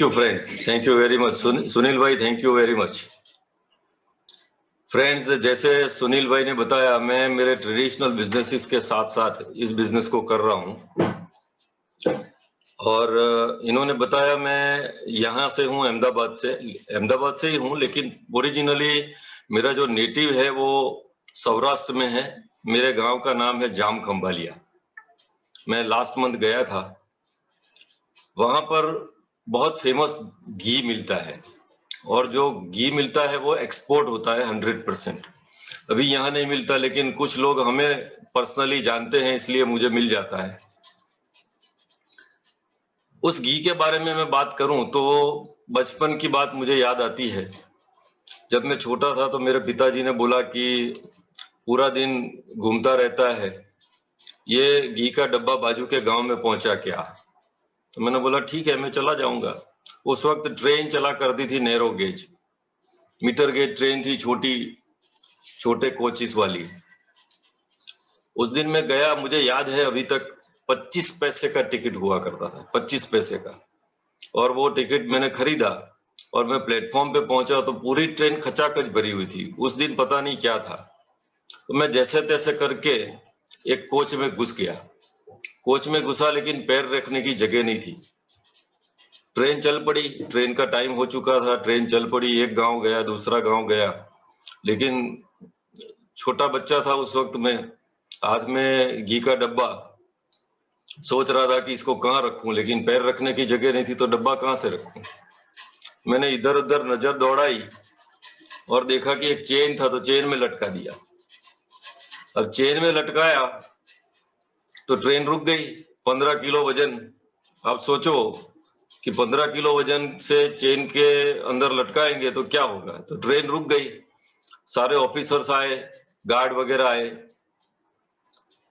You friends, thank you very much. Sunil भाई, thank you very much. Friends, जैसे सुनील भाई ने बताया, मैं मेरे ट्रेडिशनल बिजनेसेस के साथ साथ इस बिजनेस को कर रहा हूं। और इन्होंने बताया, मैं यहाँ से हूँ, अहमदाबाद से ही हूँ, लेकिन ओरिजिनली मेरा जो नेटिव है वो सौराष्ट्र में है। मेरे गांव का नाम है जाम खंभालिया। मैं लास्ट मंथ गया था, वहां पर बहुत फेमस घी मिलता है, और जो घी मिलता है वो एक्सपोर्ट होता है 100%। अभी यहाँ नहीं मिलता, लेकिन कुछ लोग हमें पर्सनली जानते हैं, इसलिए मुझे मिल जाता है। उस घी के बारे में मैं बात करूं तो बचपन की बात मुझे याद आती है। जब मैं छोटा था तो मेरे पिताजी ने बोला कि पूरा दिन घूमता रहता है, ये घी का डब्बा बाजू के गांव में पहुंचा क्या। तो मैंने बोला ठीक है, मैं चला जाऊंगा। उस वक्त ट्रेन चला करती थी narrow gauge, metre gauge train थी, छोटे कोचिस वाली। उस दिन मैं गया, मुझे याद है अभी तक, 25 पैसे का टिकट हुआ करता था, 25 पैसे का। और वो टिकट मैंने खरीदा और मैं प्लेटफॉर्म पे पहुंचा तो पूरी ट्रेन खचाखच भरी हुई थी। उस दिन पता नहीं क्या था, तो मैं जैसे तैसे करके एक कोच में घुस गया। कोच में घुसा, लेकिन पैर रखने की जगह नहीं थी। ट्रेन चल पड़ी, ट्रेन का टाइम हो चुका था, ट्रेन चल पड़ी। एक गांव गया, दूसरा गांव गया, लेकिन छोटा बच्चा था उस वक्त में, हाथ में घी का डब्बा, सोच रहा था कि इसको कहाँ रखूं, लेकिन पैर रखने की जगह नहीं थी, तो डब्बा कहाँ से रखूं। मैंने इधर उधर नजर दौड़ाई और देखा कि एक चेन था, तो चेन में लटका दिया। अब चेन में लटकाया तो ट्रेन रुक गई। 15 किलो वजन। आप सोचो कि 15 किलो वजन से चेन के अंदर लटकाएंगे तो क्या होगा। तो ट्रेन रुक गई। सारे ऑफिसर्स आए, गार्ड वगैरह आए,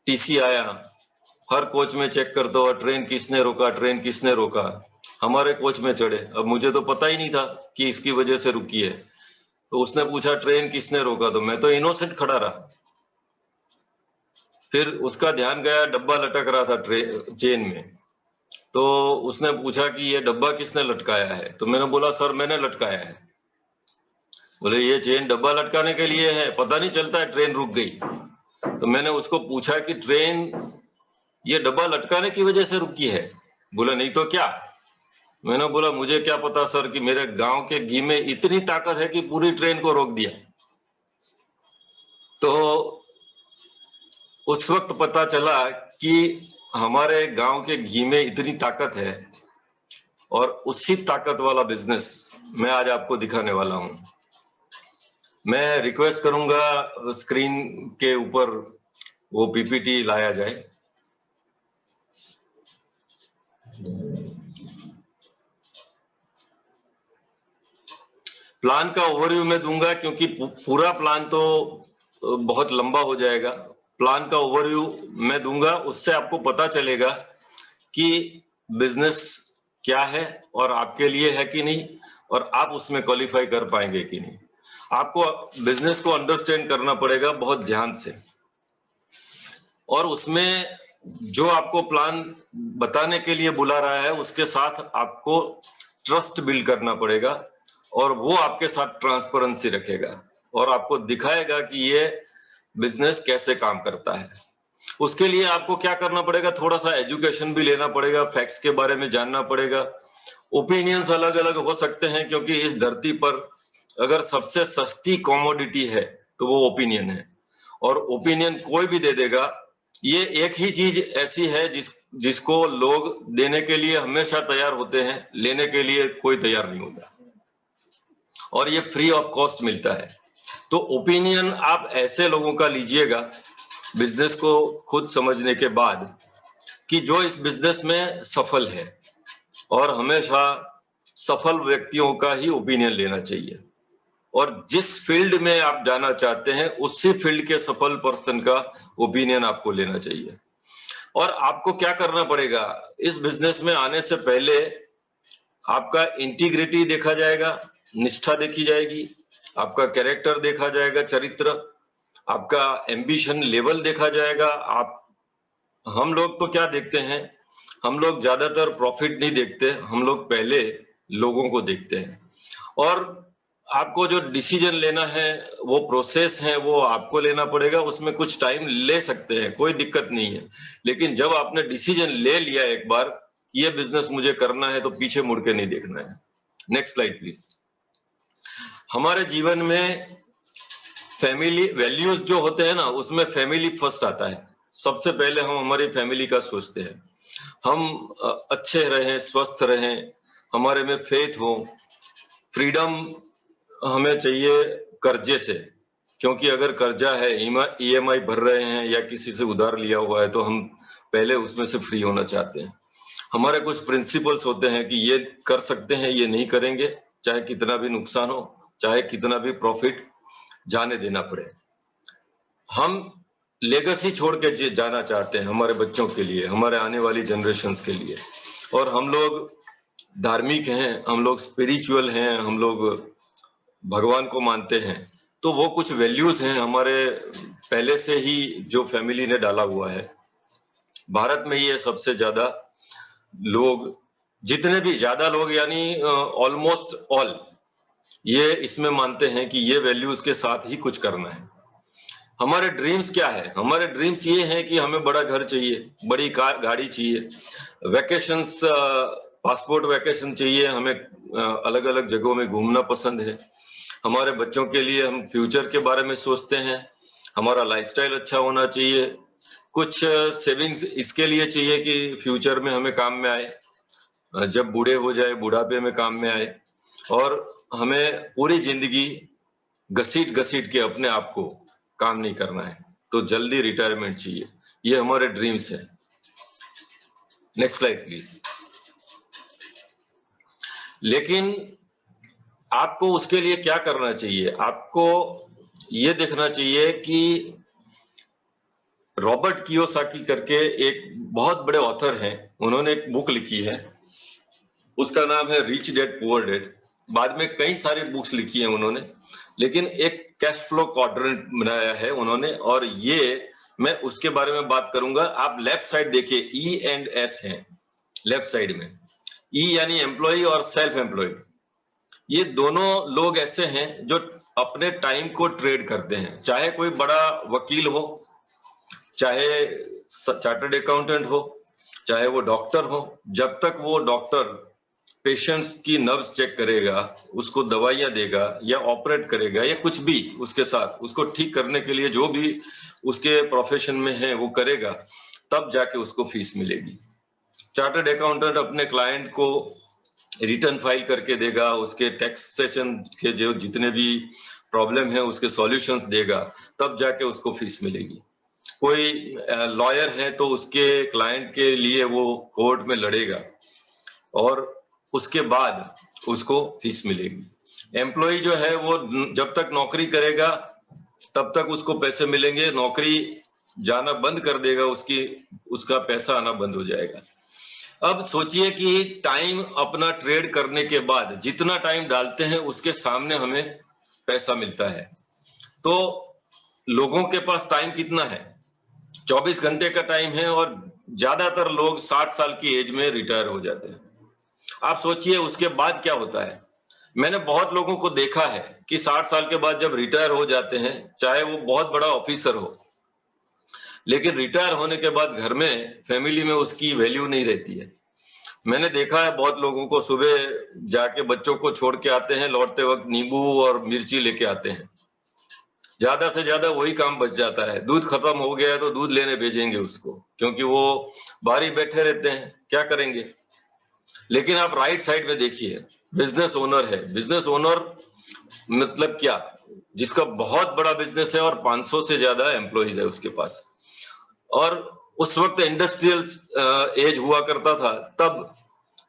टीसी आया, हर कोच में चेक करता हुआ ट्रेन किसने रोका, ट्रेन किसने रोका। हमारे कोच में चढ़े। अब मुझे तो पता ही नहीं था कि इसकी वजह से रुकी है। तो उसने पूछा ट्रेन किसने रोका, तो मैं तो इनोसेंट खड़ा रहा। फिर उसका ध्यान गया, डब्बा लटक रहा था चेन में। तो उसने पूछा कि ये डब्बा किसने लटकाया है, तो मैंने बोला सर मैंने लटकाया है। बोले ये चेन डब्बा लटकाने के लिए है, पता नहीं चलता है, ट्रेन रुक गई। तो मैंने उसको पूछा कि ट्रेन ये डब्बा लटकाने की वजह से रुकी है। बोला नहीं तो क्या। मैंने बोला मुझे क्या पता सर कि मेरे गांव के घी में इतनी ताकत है कि पूरी ट्रेन को रोक दिया। तो उस वक्त पता चला कि हमारे गांव के घी में इतनी ताकत है, और उसी ताकत वाला बिजनेस मैं आज आपको दिखाने वाला हूं। मैं रिक्वेस्ट करूंगा स्क्रीन के ऊपर वो पीपीटी लाया जाए। प्लान का ओवरव्यू मैं दूंगा, क्योंकि पूरा प्लान तो बहुत लंबा हो जाएगा। प्लान का ओवरव्यू मैं दूंगा, उससे आपको पता चलेगा कि बिजनेस क्या है और आपके लिए है कि नहीं, और आप उसमें क्वालिफाई कर पाएंगे कि नहीं। आपको बिजनेस को अंडरस्टैंड करना पड़ेगा बहुत ध्यान से, और उसमें जो आपको प्लान बताने के लिए बुला रहा है उसके साथ आपको ट्रस्ट बिल्ड करना पड़ेगा, और वो आपके साथ ट्रांसपेरेंसी रखेगा और आपको दिखाएगा कि ये बिजनेस कैसे काम करता है। उसके लिए आपको क्या करना पड़ेगा, थोड़ा सा एजुकेशन भी लेना पड़ेगा, फैक्ट्स के बारे में जानना पड़ेगा। ओपिनियंस अलग अलग हो सकते हैं, क्योंकि इस धरती पर अगर सबसे सस्ती कॉमोडिटी है तो वो ओपिनियन है, और ओपिनियन कोई भी दे देगा। ये एक ही चीज ऐसी है जिसको लोग देने के लिए हमेशा तैयार होते हैं, लेने के लिए कोई तैयार नहीं होता, और ये फ्री ऑफ कॉस्ट मिलता है। तो ओपिनियन आप ऐसे लोगों का लीजिएगा बिजनेस को खुद समझने के बाद, कि जो इस बिजनेस में सफल है, और हमेशा सफल व्यक्तियों का ही ओपिनियन लेना चाहिए। और जिस फील्ड में आप जाना चाहते हैं उसी फील्ड के सफल पर्सन का ओपिनियन आपको लेना चाहिए। और आपको क्या करना पड़ेगा, इस बिजनेस में आने से पहले आपका इंटीग्रिटी देखा जाएगा, निष्ठा देखी जाएगी, आपका कैरेक्टर देखा जाएगा, चरित्र, आपका एम्बिशन लेवल देखा जाएगा। हम लोग तो क्या देखते हैं, हम लोग ज्यादातर प्रॉफिट नहीं देखते, हम लोग पहले लोगों को देखते हैं। और आपको जो डिसीजन लेना है, वो प्रोसेस है, वो आपको लेना पड़ेगा। उसमें कुछ टाइम ले सकते हैं, कोई दिक्कत नहीं है। लेकिन जब आपने डिसीजन ले लिया एक बार कि ये बिजनेस मुझे करना है, तो पीछे मुड़ के नहीं देखना है। Next slide please. हमारे जीवन में फैमिली वैल्यूज जो होते हैं ना, उसमें फैमिली फर्स्ट आता है। सबसे पहले हम हमारी फैमिली का सोचते हैं। हम अच्छे रहें, स्वस्थ रहें, हमारे में फेथ हो, फ्रीडम हमें चाहिए कर्जे से, क्योंकि अगर कर्जा है, ईएमआई भर रहे हैं या किसी से उधार लिया हुआ है, तो हम पहले उसमें से फ्री होना चाहते हैं। हमारे कुछ प्रिंसिपल्स होते हैं कि ये कर सकते हैं, ये नहीं करेंगे, चाहे कितना भी नुकसान हो, चाहे कितना भी प्रॉफिट जाने देना पड़े। हम लेगेसी छोड़ के जाना चाहते हैं हमारे बच्चों के लिए, हमारे आने वाली जनरेशंस के लिए। और हम लोग धार्मिक हैं, हम लोग स्पिरिचुअल हैं, हम लोग भगवान को मानते हैं। तो वो कुछ वैल्यूज हैं हमारे पहले से ही जो फैमिली ने डाला हुआ है। भारत में ये सबसे ज्यादा लोग, जितने भी ज्यादा लोग यानी ऑलमोस्ट ऑल, ये इसमें मानते हैं कि ये वैल्यूज के साथ ही कुछ करना है। हमारे ड्रीम्स क्या है? हमारे ड्रीम्स ये हैं कि हमें बड़ा घर चाहिए, बड़ी कार गाड़ी चाहिए, वैकेशंस, पासपोर्ट वैकेशन चाहिए, हमें अलग अलग जगहों में घूमना पसंद है। हमारे बच्चों के लिए हम फ्यूचर के बारे में सोचते हैं, हमारा लाइफस्टाइल अच्छा होना चाहिए, कुछ सेविंग्स इसके लिए चाहिए कि फ्यूचर में हमें काम में आए, जब बूढ़े हो जाए बुढ़ापे में काम में आए। और हमें पूरी जिंदगी घसीट घसीट के अपने आप को काम नहीं करना है, तो जल्दी रिटायरमेंट चाहिए। ये हमारे ड्रीम्स है। Next slide please. लेकिन आपको उसके लिए क्या करना चाहिए? आपको ये देखना चाहिए कि रॉबर्ट कियोसाकी करके एक बहुत बड़े ऑथर हैं, उन्होंने एक बुक लिखी है, उसका नाम है रिच डैड पुअर डैड। बाद में कई सारी बुक्स लिखी हैं उन्होंने, लेकिन एक कैश फ्लो क्वाड्रेंट बनाया है उन्होंने, और ये मैं उसके बारे में बात करूंगा। आप लेफ्ट साइड देखिए, ई एंड एस है लेफ्ट साइड में। ई यानी एम्प्लॉय और सेल्फ एम्प्लॉयड, ये दोनों लोग ऐसे हैं जो अपने टाइम को ट्रेड करते हैं। चाहे कोई बड़ा वकील हो, चाहे चार्टर्ड अकाउंटेंट हो, चाहे वो डॉक्टर हो, जब तक वो डॉक्टर पेशेंट्स की नर्व्स चेक करेगा, उसको दवाइयां देगा या ऑपरेट करेगा या कुछ भी उसके साथ उसको ठीक करने के लिए जो भी उसके प्रोफेशन में है वो करेगा, तब जाके उसको फीस मिलेगी। चार्टर्ड अकाउंटेंट अपने क्लाइंट को रिटर्न फाइल करके देगा, उसके टैक्सेशन के जो जितने भी प्रॉब्लम है उसके सॉल्यूशंस देगा, तब जाके उसको फीस मिलेगी। कोई लॉयर है तो उसके क्लाइंट के लिए वो कोर्ट में लड़ेगा और उसके बाद उसको फीस मिलेगी। एम्प्लॉय जो है वो जब तक नौकरी करेगा तब तक उसको पैसे मिलेंगे, नौकरी जाना बंद कर देगा उसका पैसा आना बंद हो जाएगा। अब सोचिए कि टाइम अपना ट्रेड करने के बाद जितना टाइम डालते हैं उसके सामने हमें पैसा मिलता है। तो लोगों के पास टाइम कितना है? 24 घंटे का टाइम है, और ज्यादातर लोग 60 साल की एज में रिटायर हो जाते हैं। आप सोचिए उसके बाद क्या होता है। मैंने बहुत लोगों को देखा है कि 60 साल के बाद जब रिटायर हो जाते हैं, चाहे वो बहुत बड़ा ऑफिसर हो, लेकिन रिटायर होने के बाद घर में फैमिली में उसकी वैल्यू नहीं रहती है। मैंने देखा है बहुत लोगों को, सुबह जाके बच्चों को छोड़ के आते हैं, लौटते वक्त नींबू और मिर्ची लेके आते हैं। ज्यादा से ज्यादा वही काम बच जाता है। दूध खत्म हो गया है तो दूध लेने भेजेंगे उसको, क्योंकि वो बाहर ही बैठे रहते हैं, क्या करेंगे। लेकिन आप राइट साइड में देखिए, बिजनेस ओनर है। बिजनेस ओनर मतलब क्या? जिसका बहुत बड़ा बिजनेस है और 500 से ज्यादा एम्प्लॉइज है उसके पास। और उस वक्त इंडस्ट्रियल एज हुआ करता था, तब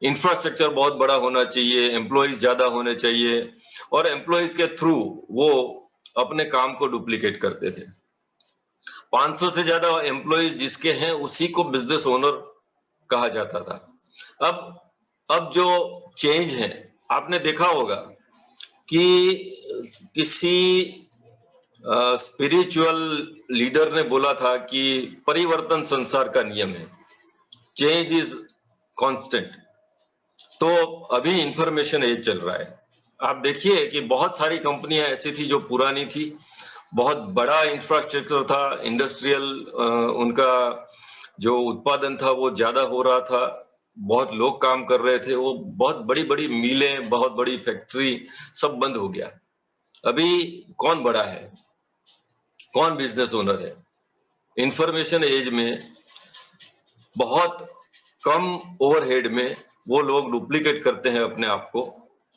इंफ्रास्ट्रक्चर बहुत बड़ा होना चाहिए, एम्प्लॉइज ज्यादा होने चाहिए, और एम्प्लॉइज के थ्रू वो अपने काम को डुप्लीकेट करते थे। 500 से ज्यादा एम्प्लॉइज जिसके हैं उसी को बिजनेस ओनर कहा जाता था। अब जो चेंज है, आपने देखा होगा कि किसी स्पिरिचुअल लीडर ने बोला था कि परिवर्तन संसार का नियम है, चेंज इज कांस्टेंट। तो अभी इंफॉर्मेशन एज चल रहा है। आप देखिए कि बहुत सारी कंपनियां ऐसी थी जो पुरानी थी, बहुत बड़ा इंफ्रास्ट्रक्चर था, इंडस्ट्रियल उनका जो उत्पादन था वो ज्यादा हो रहा था, बहुत लोग काम कर रहे थे, वो बहुत बड़ी बड़ी मिलें, बहुत बड़ी फैक्ट्री सब बंद हो गया। अभी कौन बड़ा है, कौन बिजनेस ओनर है? इंफॉर्मेशन एज में बहुत कम ओवरहेड में वो लोग डुप्लीकेट करते हैं अपने आप को,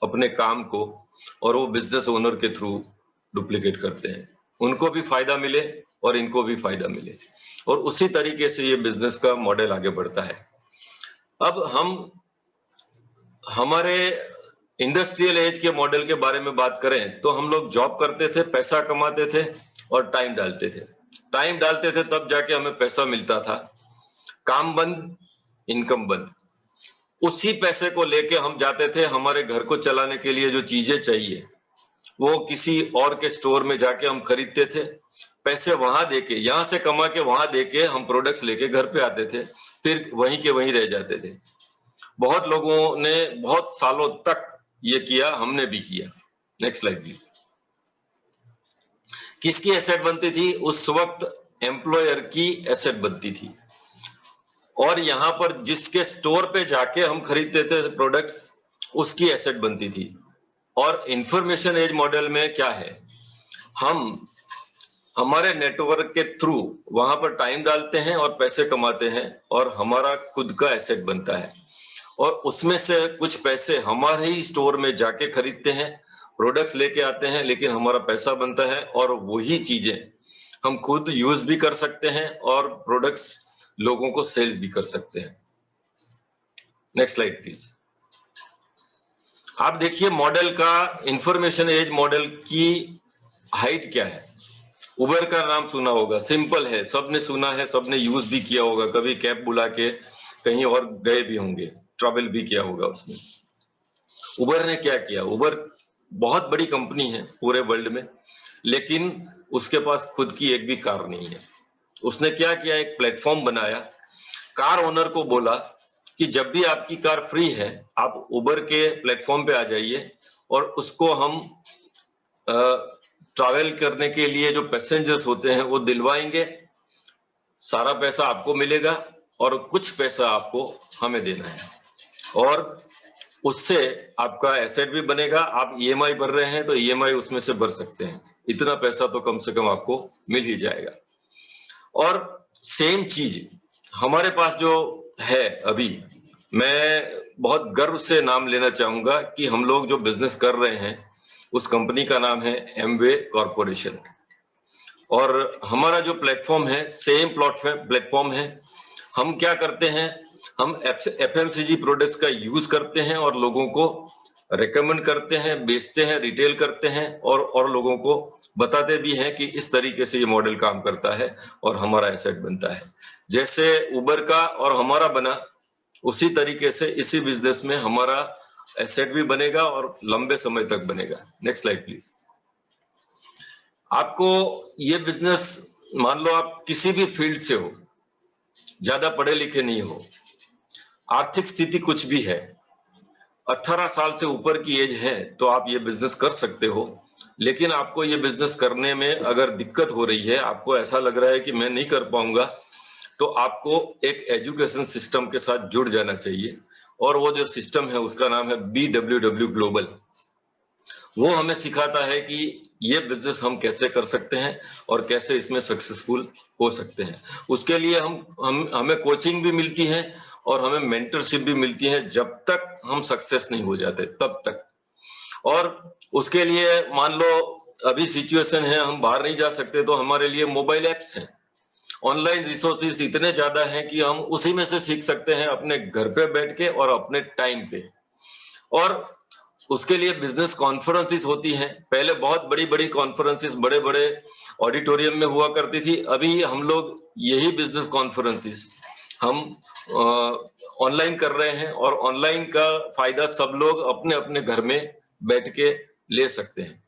अपने काम को, और वो बिजनेस ओनर के थ्रू डुप्लीकेट करते हैं। उनको भी फायदा मिले और इनको भी फायदा मिले, और उसी तरीके से ये बिजनेस का मॉडल आगे बढ़ता है। अब हम हमारे इंडस्ट्रियल एज के मॉडल के बारे में बात करें तो हम लोग जॉब करते थे, पैसा कमाते थे और टाइम डालते थे। टाइम डालते थे तब जाके हमें पैसा मिलता था। काम बंद, इनकम बंद। उसी पैसे को लेके हम जाते थे हमारे घर को चलाने के लिए जो चीजें चाहिए वो किसी और के स्टोर में जाके हम खरीदते थे। पैसे वहां देके, यहां से कमा के वहां देके हम प्रोडक्ट्स लेके घर पे आते थे, फिर वहीं के वहीं रह जाते थे। बहुत लोगों ने बहुत सालों तक ये किया, हमने भी किया। Next slide please. किसकी एसेट बनती थी? उस वक्त एम्प्लॉयर की एसेट बनती थी, और यहां पर जिसके स्टोर पे जाके हम खरीदते थे प्रोडक्ट्स, उसकी एसेट बनती थी। और इंफॉर्मेशन एज मॉडल में क्या है, हम हमारे नेटवर्क के थ्रू वहां पर टाइम डालते हैं और पैसे कमाते हैं, और हमारा खुद का एसेट बनता है, और उसमें से कुछ पैसे हमारे ही स्टोर में जाके खरीदते हैं, प्रोडक्ट्स लेके आते हैं, लेकिन हमारा पैसा बनता है, और वही चीजें हम खुद यूज भी कर सकते हैं और प्रोडक्ट्स लोगों को सेल्स भी कर सकते हैं। Next slide please. आप देखिए मॉडल का, इंफॉर्मेशन एज मॉडल की हाइट क्या है। उबर का नाम सुना होगा, सिंपल है, सबने सुना है, सबने यूज भी किया होगा, कभी कैब बुला के कहीं और गए भी होंगे, ट्रैवल भी किया होगा उसमें। उबर ने क्या किया? उबर बहुत बड़ी कंपनी है पूरे वर्ल्ड में, लेकिन उसके पास खुद की एक भी कार नहीं है। उसने क्या किया? एक प्लेटफॉर्म बनाया, कार ओनर को बोला कि जब भी आपकी कार फ्री है आप उबर के प्लेटफॉर्म पे आ जाइए, और उसको हम ट्रैवल करने के लिए जो पैसेंजर्स होते हैं वो दिलवाएंगे, सारा पैसा आपको मिलेगा और कुछ पैसा आपको हमें देना है, और उससे आपका एसेट भी बनेगा। आप ईएमआई भर रहे हैं तो ईएमआई उसमें से भर सकते हैं, इतना पैसा तो कम से कम आपको मिल ही जाएगा। और सेम चीज हमारे पास जो है अभी, मैं बहुत गर्व से नाम लेना चाहूंगा कि हम लोग जो बिजनेस कर रहे हैं उस कंपनी का नाम है एमवे कॉरपोरेशन, और हमारा जो प्लेटफॉर्म है सेम प्लेटफॉर्म है। हम क्या करते हैं, हम एफएमसीजी प्रोडक्ट्स का यूज करते हैं और लोगों को रेकमेंड करते हैं, बेचते हैं, रिटेल करते हैं, और लोगों को बताते भी हैं कि इस तरीके से ये मॉडल काम करता है और हमारा एसेट बनता है। जैसे उबर का और हमारा बना, उसी तरीके से इसी बिजनेस में हमारा एसेट भी बनेगा और लंबे समय तक बनेगा। Next slide please. आपको ये बिजनेस, मान लो आप किसी भी फील्ड से हो, ज्यादा पढ़े लिखे नहीं हो, आर्थिक स्थिति कुछ भी है, 18 साल से ऊपर की एज है तो आप ये बिजनेस कर सकते हो। लेकिन आपको ये बिजनेस करने में अगर दिक्कत हो रही है, आपको ऐसा लग रहा है कि मैं नहीं कर पाऊंगा, तो आपको एक एजुकेशन सिस्टम के साथ जुड़ जाना चाहिए, और वो जो सिस्टम है उसका नाम है BWW ग्लोबल। वो हमें सिखाता है कि ये बिजनेस हम कैसे कर सकते हैं और कैसे इसमें सक्सेसफुल हो सकते हैं। उसके लिए हमें कोचिंग भी मिलती है और हमें मेंटरशिप भी मिलती है, जब तक हम सक्सेस नहीं हो जाते तब तक। और उसके लिए मान लो अभी सिचुएशन है हम बाहर नहीं जा सकते, तो हमारे लिए मोबाइल एप्स हैं, ऑनलाइन रिसोर्सेज इतने ज्यादा हैं कि हम उसी में से सीख सकते हैं अपने घर पे बैठ के और अपने टाइम पे। और उसके लिए बिजनेस कॉन्फ्रेंसेस होती हैं। पहले बहुत बड़ी बड़ी कॉन्फ्रेंसेस बड़े बड़े ऑडिटोरियम में हुआ करती थी, अभी हम लोग यही बिजनेस कॉन्फ्रेंसेस हम ऑनलाइन कर रहे हैं, और ऑनलाइन का फायदा सब लोग अपने अपने घर में बैठ के ले सकते हैं,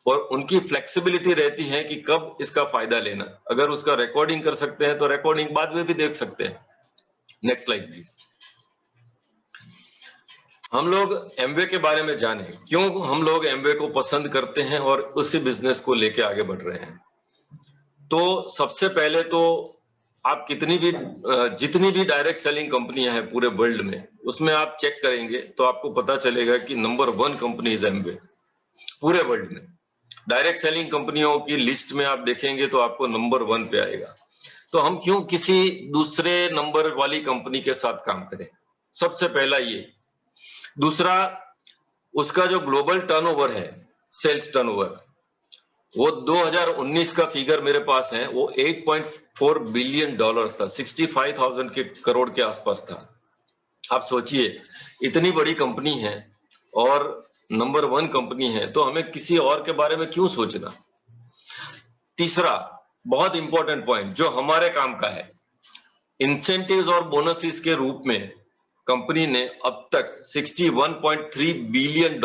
और उनकी फ्लेक्सिबिलिटी रहती है कि कब इसका फायदा लेना। अगर उसका रिकॉर्डिंग कर सकते हैं तो रिकॉर्डिंग बाद में भी देख सकते हैं। Next slide please. हम लोग एमवे के बारे में जाने, क्यों हम लोग एमवे को पसंद करते हैं और उसी बिजनेस को लेके आगे बढ़ रहे हैं। तो सबसे पहले तो आप जितनी भी डायरेक्ट सेलिंग कंपनियां हैं पूरे वर्ल्ड में, उसमें आप चेक करेंगे तो आपको पता चलेगा कि नंबर 1 कंपनी इज एमवे पूरे वर्ल्ड में। डायरेक्ट सेलिंग कंपनियों की लिस्ट में आप देखेंगे तो आपको नंबर 1 पे आएगा। तो हम क्यों किसी दूसरे नंबर वाली कंपनी के साथ काम करें? सबसे पहला ये। दूसरा, उसका जो ग्लोबल टर्नओवर है, सेल्स टर्नओवर, वो 2019 का फिगर मेरे पास है, वो $8.4 बिलियन था, 65,000 के करोड़ के आसपास था। आप सोचिए, इतनी बड़ी कंपनी है और नंबर 1 कंपनी है, तो हमें किसी और के बारे में क्यों सोचना। तीसरा बहुत इंपॉर्टेंट पॉइंट जो हमारे काम का है, इंसेंटिव्स और बोनसेस के रूप में कंपनी ने अब तक $61.3 बिलियन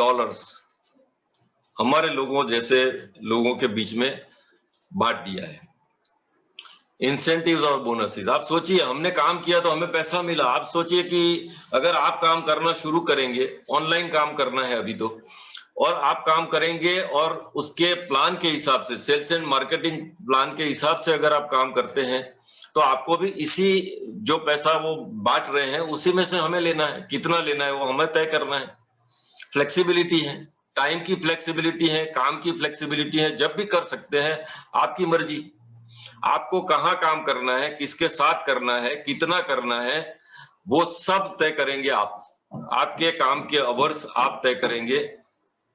हमारे लोगों जैसे लोगों के बीच में बांट दिया है। इंसेंटिव्स और बोनसेस, आप सोचिए, हमने काम किया तो हमें पैसा मिला। आप सोचिए कि अगर आप काम करना शुरू करेंगे, ऑनलाइन काम करना है अभी तो, और आप काम करेंगे और उसके प्लान के हिसाब से, सेल्स एंड मार्केटिंग प्लान के हिसाब से अगर आप काम करते हैं, तो आपको भी इसी जो पैसा वो बांट रहे हैं उसी में से हमें लेना है। कितना लेना है वो हमें तय करना है। फ्लेक्सिबिलिटी है, टाइम की फ्लेक्सिबिलिटी है, काम की फ्लेक्सिबिलिटी है, जब भी कर सकते हैं, आपकी मर्जी। आपको कहाँ काम करना है, किसके साथ करना है, कितना करना है, वो सब तय करेंगे आप। आपके काम के अवर्स आप तय करेंगे,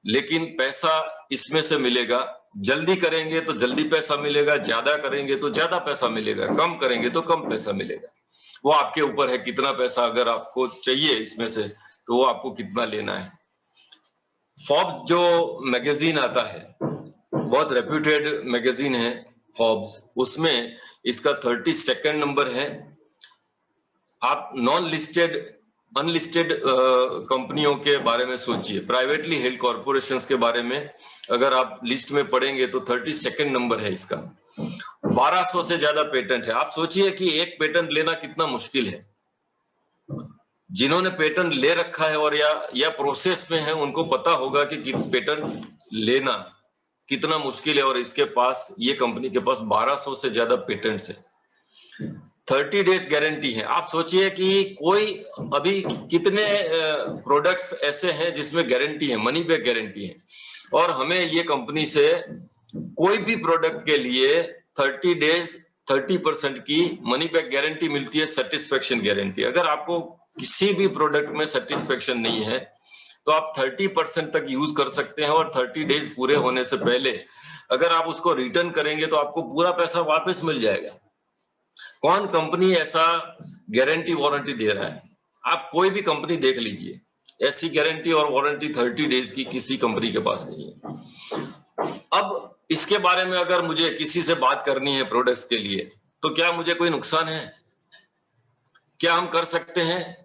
लेकिन पैसा इसमें से मिलेगा। जल्दी करेंगे तो जल्दी पैसा मिलेगा, ज्यादा करेंगे तो ज्यादा पैसा मिलेगा, कम करेंगे तो कम पैसा मिलेगा। वो आपके ऊपर है कितना पैसा अगर आपको चाहिए इसमें से, तो वो आपको कितना लेना है। फोर्ब्स जो मैगजीन आता है, बहुत रेप्यूटेड मैगजीन है फोर्ब्स, उसमें इसका 32nd नंबर है। आप नॉन लिस्टेड अनलिस्टेड कंपनियों के बारे में सोचिए, प्राइवेटली हेल्ड कॉर्पोरेशंस के बारे में अगर आप लिस्ट में पढ़ेंगे तो 32nd नंबर है इसका। 1200 से ज्यादा पेटेंट है। आप सोचिए कि एक पेटेंट लेना कितना मुश्किल है। जिन्होंने पेटेंट ले रखा है और या प्रोसेस में है, उनको पता होगा कि पेटेंट लेना कितना मुश्किल है, और इसके पास, ये कंपनी के पास 1200 से ज्यादा पेटेंट्स है। 30 डेज गारंटी है। आप सोचिए कि कोई अभी कितने प्रोडक्ट्स ऐसे हैं जिसमें गारंटी है, मनी बैक गारंटी है, और हमें ये कंपनी से कोई भी प्रोडक्ट के लिए 30 डेज 30% की मनी बैक गारंटी मिलती है, सेटिस्फेक्शन गारंटी। अगर आपको किसी भी प्रोडक्ट में सेटिस्फेक्शन नहीं है तो आप 30% तक यूज कर सकते हैं, और 30 डेज पूरे होने से पहले अगर आप उसको रिटर्न करेंगे तो आपको पूरा पैसा वापस मिल जाएगा। कौन कंपनी ऐसा गारंटी वारंटी दे रहा है? आप कोई भी कंपनी देख लीजिए, ऐसी गारंटी और वारंटी 30 डेज की किसी कंपनी के पास नहीं है। अब इसके बारे में अगर मुझे किसी से बात करनी है प्रोडक्ट्स के लिए, तो क्या मुझे कोई नुकसान है? क्या हम कर सकते हैं?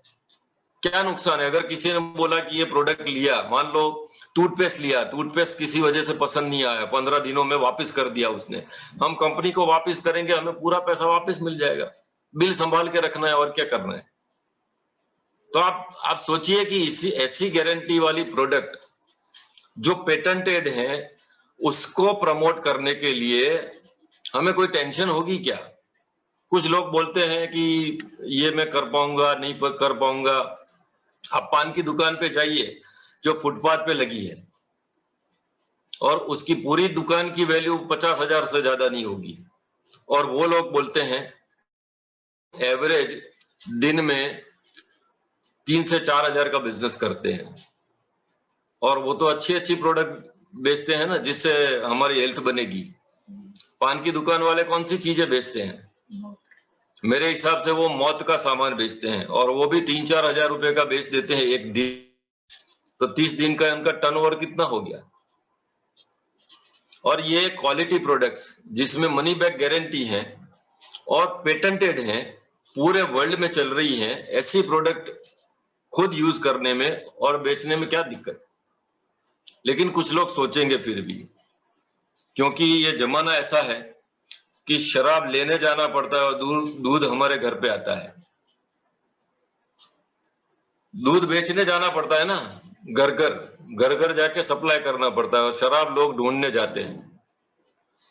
क्या नुकसान है? अगर किसी ने बोला कि ये प्रोडक्ट लिया, मान लो टूथपेस्ट लिया, टूथपेस्ट किसी वजह से पसंद नहीं आया, 15 दिनों में वापस कर दिया उसने, हम कंपनी को वापस करेंगे, हमें पूरा पैसा वापस मिल जाएगा। बिल संभाल के रखना है और क्या करना है। तो आप सोचिए कि ऐसी गारंटी वाली प्रोडक्ट जो पेटेंटेड है, उसको प्रमोट करने के लिए हमें कोई टेंशन होगी क्या? कुछ लोग बोलते हैं कि ये मैं कर पाऊंगा, नहीं कर पाऊंगा। आप पान की दुकान पे जाइए जो फुटपाथ पे लगी है, और उसकी पूरी दुकान की वैल्यू 50,000 से ज्यादा नहीं होगी, और वो लोग बोलते हैं एवरेज दिन में 3 से 4,000 का बिजनेस करते हैं, और वो तो अच्छी अच्छी प्रोडक्ट बेचते हैं ना, जिससे हमारी हेल्थ बनेगी। पान की दुकान वाले कौन सी चीजें बेचते हैं? मेरे हिसाब से वो मौत का सामान बेचते हैं, और वो भी 3-4 हजार रुपए का बेच देते हैं एक दिन। तो 30 दिन का उनका टर्नओवर कितना हो गया? और ये क्वालिटी प्रोडक्ट्स जिसमें मनी बैक गारंटी है और पेटेंटेड है, पूरे वर्ल्ड में चल रही है, ऐसी प्रोडक्ट खुद यूज करने में और बेचने में क्या दिक्कत? लेकिन कुछ लोग सोचेंगे फिर भी, क्योंकि ये जमाना ऐसा है कि शराब लेने जाना पड़ता है और दूध हमारे घर पे आता है। दूध बेचने जाना पड़ता है ना, घर घर घर जाके सप्लाई करना पड़ता है, और शराब लोग ढूंढने जाते हैं।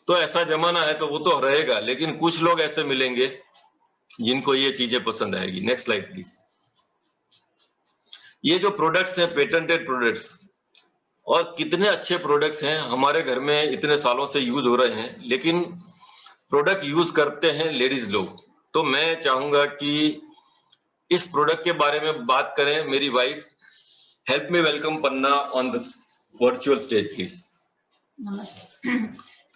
तो ऐसा जमाना है तो वो तो रहेगा, लेकिन कुछ लोग ऐसे मिलेंगे जिनको ये चीजें पसंद आएगी। Next slide please. ये जो प्रोडक्ट्स हैं, पेटेंटेड प्रोडक्ट्स, और कितने अच्छे प्रोडक्ट्स हैं, हमारे घर में इतने सालों से यूज हो रहे हैं, लेकिन प्रोडक्ट यूज करते हैं लेडीज लोग। तो मैं चाहूंगा कि इस प्रोडक्ट के बारे में बात करें मेरी wife. Help me welcome Panna on the virtual stage please. नमस्ते,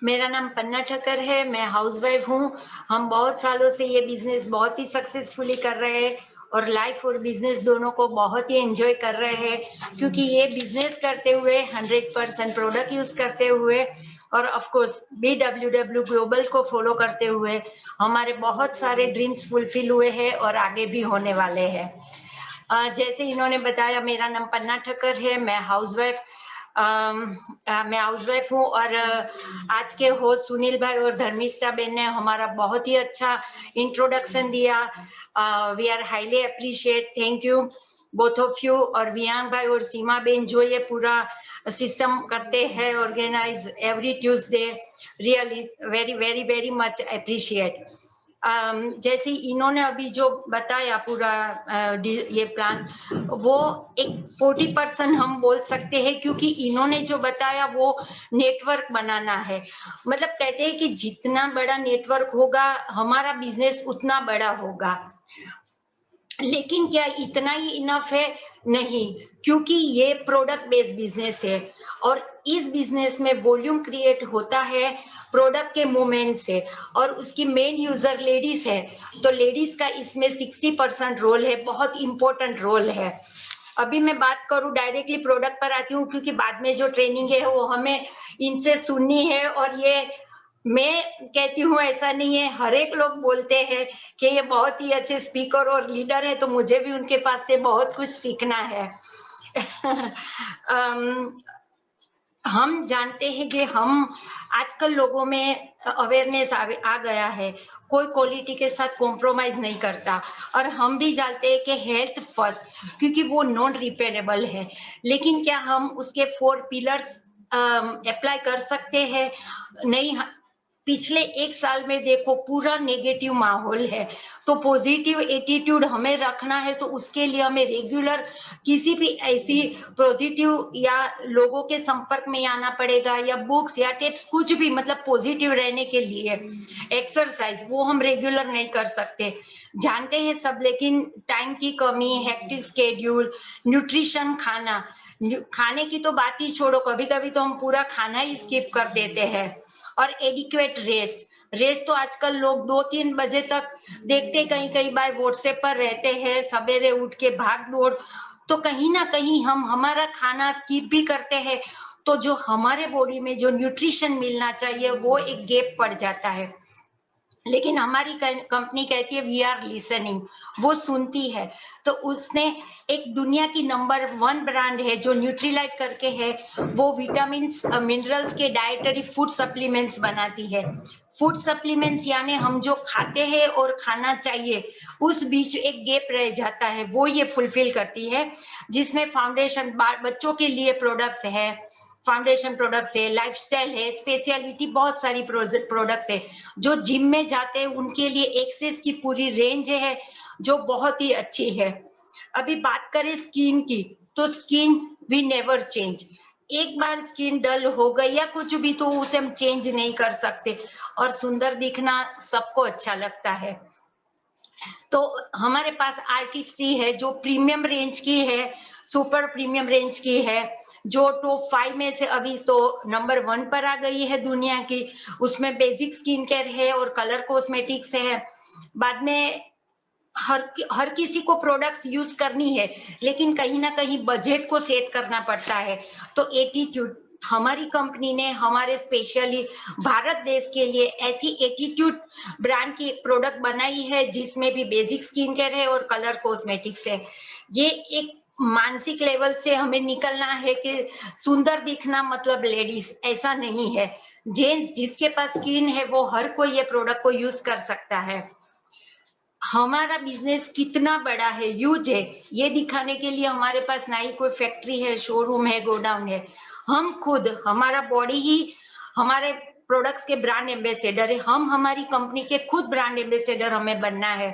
मेरा नाम पन्ना ठक्कर है, मैं हाउसवाइफ हूँ। हम बहुत सालों से ये बिजनेस बहुत ही सक्सेसफुली कर रहे हैं और लाइफ और बिजनेस दोनों को बहुत ही एंजॉय कर रहे हैं, क्योंकि ये बिजनेस करते हुए 100% प्रोडक्ट यूज करते हुए और ऑफ कोर्स BWW ग्लोबल को फॉलो करते हुए हमारे बहुत सारे ड्रीम्स फुलफिल हुए हैं और आगे भी होने वाले हैं। जैसे इन्होंने बताया, मेरा नाम पन्ना ठक्कर है, मैं हाउसवाइफ हूँ और आज के होस्ट सुनील भाई और धर्मिष्ठा बेन ने हमारा बहुत ही अच्छा इंट्रोडक्शन दिया। We are highly appreciate, thank you both of you. और वियांग भाई और सीमा बेन जो ये पूरा सिस्टम करते हैं organise every Tuesday, really very very very much appreciate. जैसे इन्होंने अभी जो बताया पूरा ये प्लान, वो एक 40% हम बोल सकते हैं, क्योंकि इन्होंने जो बताया वो नेटवर्क बनाना है। मतलब कहते हैं कि जितना बड़ा नेटवर्क होगा हमारा बिजनेस उतना बड़ा होगा, लेकिन क्या इतना ही इनफ है? नहीं, क्योंकि ये प्रोडक्ट बेस्ड बिजनेस है और इस बिजनेस में वॉल्यूम क्रिएट होता है प्रोडक्ट के मूवमेंट से, और उसकी मेन यूजर लेडीज है, तो लेडीज का इसमें 60% रोल है, बहुत इंपॉर्टेंट रोल है। अभी मैं बात करूं डायरेक्टली प्रोडक्ट पर आती हूँ, क्योंकि बाद में जो ट्रेनिंग है वो हमें इनसे सुननी है। और ये मैं कहती हूँ ऐसा नहीं है, हर एक लोग बोलते हैं कि ये बहुत ही अच्छे स्पीकर और लीडर है, तो मुझे भी उनके पास से बहुत कुछ सीखना है। हम जानते हैं कि हम आजकल लोगों में अवेयरनेस आ गया है, कोई क्वालिटी के साथ कॉम्प्रोमाइज नहीं करता, और हम भी जानते हैं कि हेल्थ फर्स्ट, क्योंकि वो नॉन रिपेयरेबल है। लेकिन क्या हम उसके 4 पिलर्स अप्लाई कर सकते हैं? नहीं। पिछले 1 साल में देखो पूरा नेगेटिव माहौल है, तो पॉजिटिव एटीट्यूड हमें रखना है, तो उसके लिए हमें रेगुलर किसी भी ऐसी पॉजिटिव या लोगों के संपर्क में आना पड़ेगा, या बुक्स या टिप्स कुछ भी, मतलब पॉजिटिव रहने के लिए एक्सरसाइज वो हम रेगुलर नहीं कर सकते, जानते हैं सब। लेकिन टाइम की कमी, हेक्टिक स्केड्यूल, न्यूट्रिशन, खाने की तो बात ही छोड़ो, कभी कभी तो हम पूरा खाना ही स्किप कर देते हैं। और एडिक्वेट रेस्ट तो आजकल लोग 2-3 बजे तक देखते, कहीं कहीं बाय व्हाट्सएप पर रहते हैं, सवेरे उठ के भाग दौड़, तो कहीं ना कहीं हम हमारा खाना स्किप भी करते हैं, तो जो हमारे बॉडी में जो न्यूट्रिशन मिलना चाहिए वो एक गैप पड़ जाता है। लेकिन हमारी कंपनी कहती है वी आर लिसनिंग, वो सुनती है। तो उसने एक दुनिया की नंबर 1 ब्रांड है जो न्यूट्रीलाइट करके है, वो विटामिन मिनरल्स के डाइटरी फूड सप्लीमेंट्स बनाती है। फूड सप्लीमेंट्स यानी हम जो खाते हैं और खाना चाहिए उस बीच एक गैप रह जाता है, वो ये फुलफिल करती है, जिसमें फाउंडेशन बच्चों के लिए प्रोडक्ट्स है, फाउंडेशन प्रोडक्ट्स है, लाइफस्टाइल है, स्पेशलिटी बहुत सारी प्रोडक्ट्स है। जो जिम में जाते हैं उनके लिए एक्सेस की पूरी रेंज है जो बहुत ही अच्छी है। अभी बात करें स्किन की, तो स्किन वी नेवर चेंज। एक बार स्किन डल हो गई या कुछ भी तो उसे हम चेंज नहीं कर सकते, और सुंदर दिखना सबको अच्छा लगता है। तो हमारे पास आर्टिस्ट्री है जो प्रीमियम रेंज की है, सुपर प्रीमियम रेंज की है, जो टॉप 5 में से अभी तो नंबर 1 पर आ गई है दुनिया की। उसमें बेसिक स्किन केयर है और कलर कॉस्मेटिक्स है। बाद में हर किसी को प्रोडक्ट्स यूज करनी है, लेकिन कहीं ना कहीं बजट को सेट करना पड़ता है। तो एटीट्यूड, हमारी कंपनी ने हमारे स्पेशली भारत देश के लिए ऐसी एटीट्यूड ब्रांड की एक प्रोडक्ट बनाई है जिसमें भी बेसिक स्किन केयर है और कलर कॉस्मेटिक्स है। ये एक मानसिक लेवल से हमें निकलना है कि सुंदर दिखना मतलब लेडीज, ऐसा नहीं है। जेंट्स जिसके पास स्किन है वो हर कोई ये प्रोडक्ट को यूज कर सकता है। हमारा बिजनेस कितना बड़ा है, ह्यूज है, ये दिखाने के लिए हमारे पास ना ही कोई फैक्ट्री है, शोरूम है, गोडाउन है। हम खुद, हमारा बॉडी ही हमारे प्रोडक्ट्स के ब्रांड एम्बेसडर है। हम हमारी कंपनी के खुद ब्रांड एम्बेसडर हमें बनना है।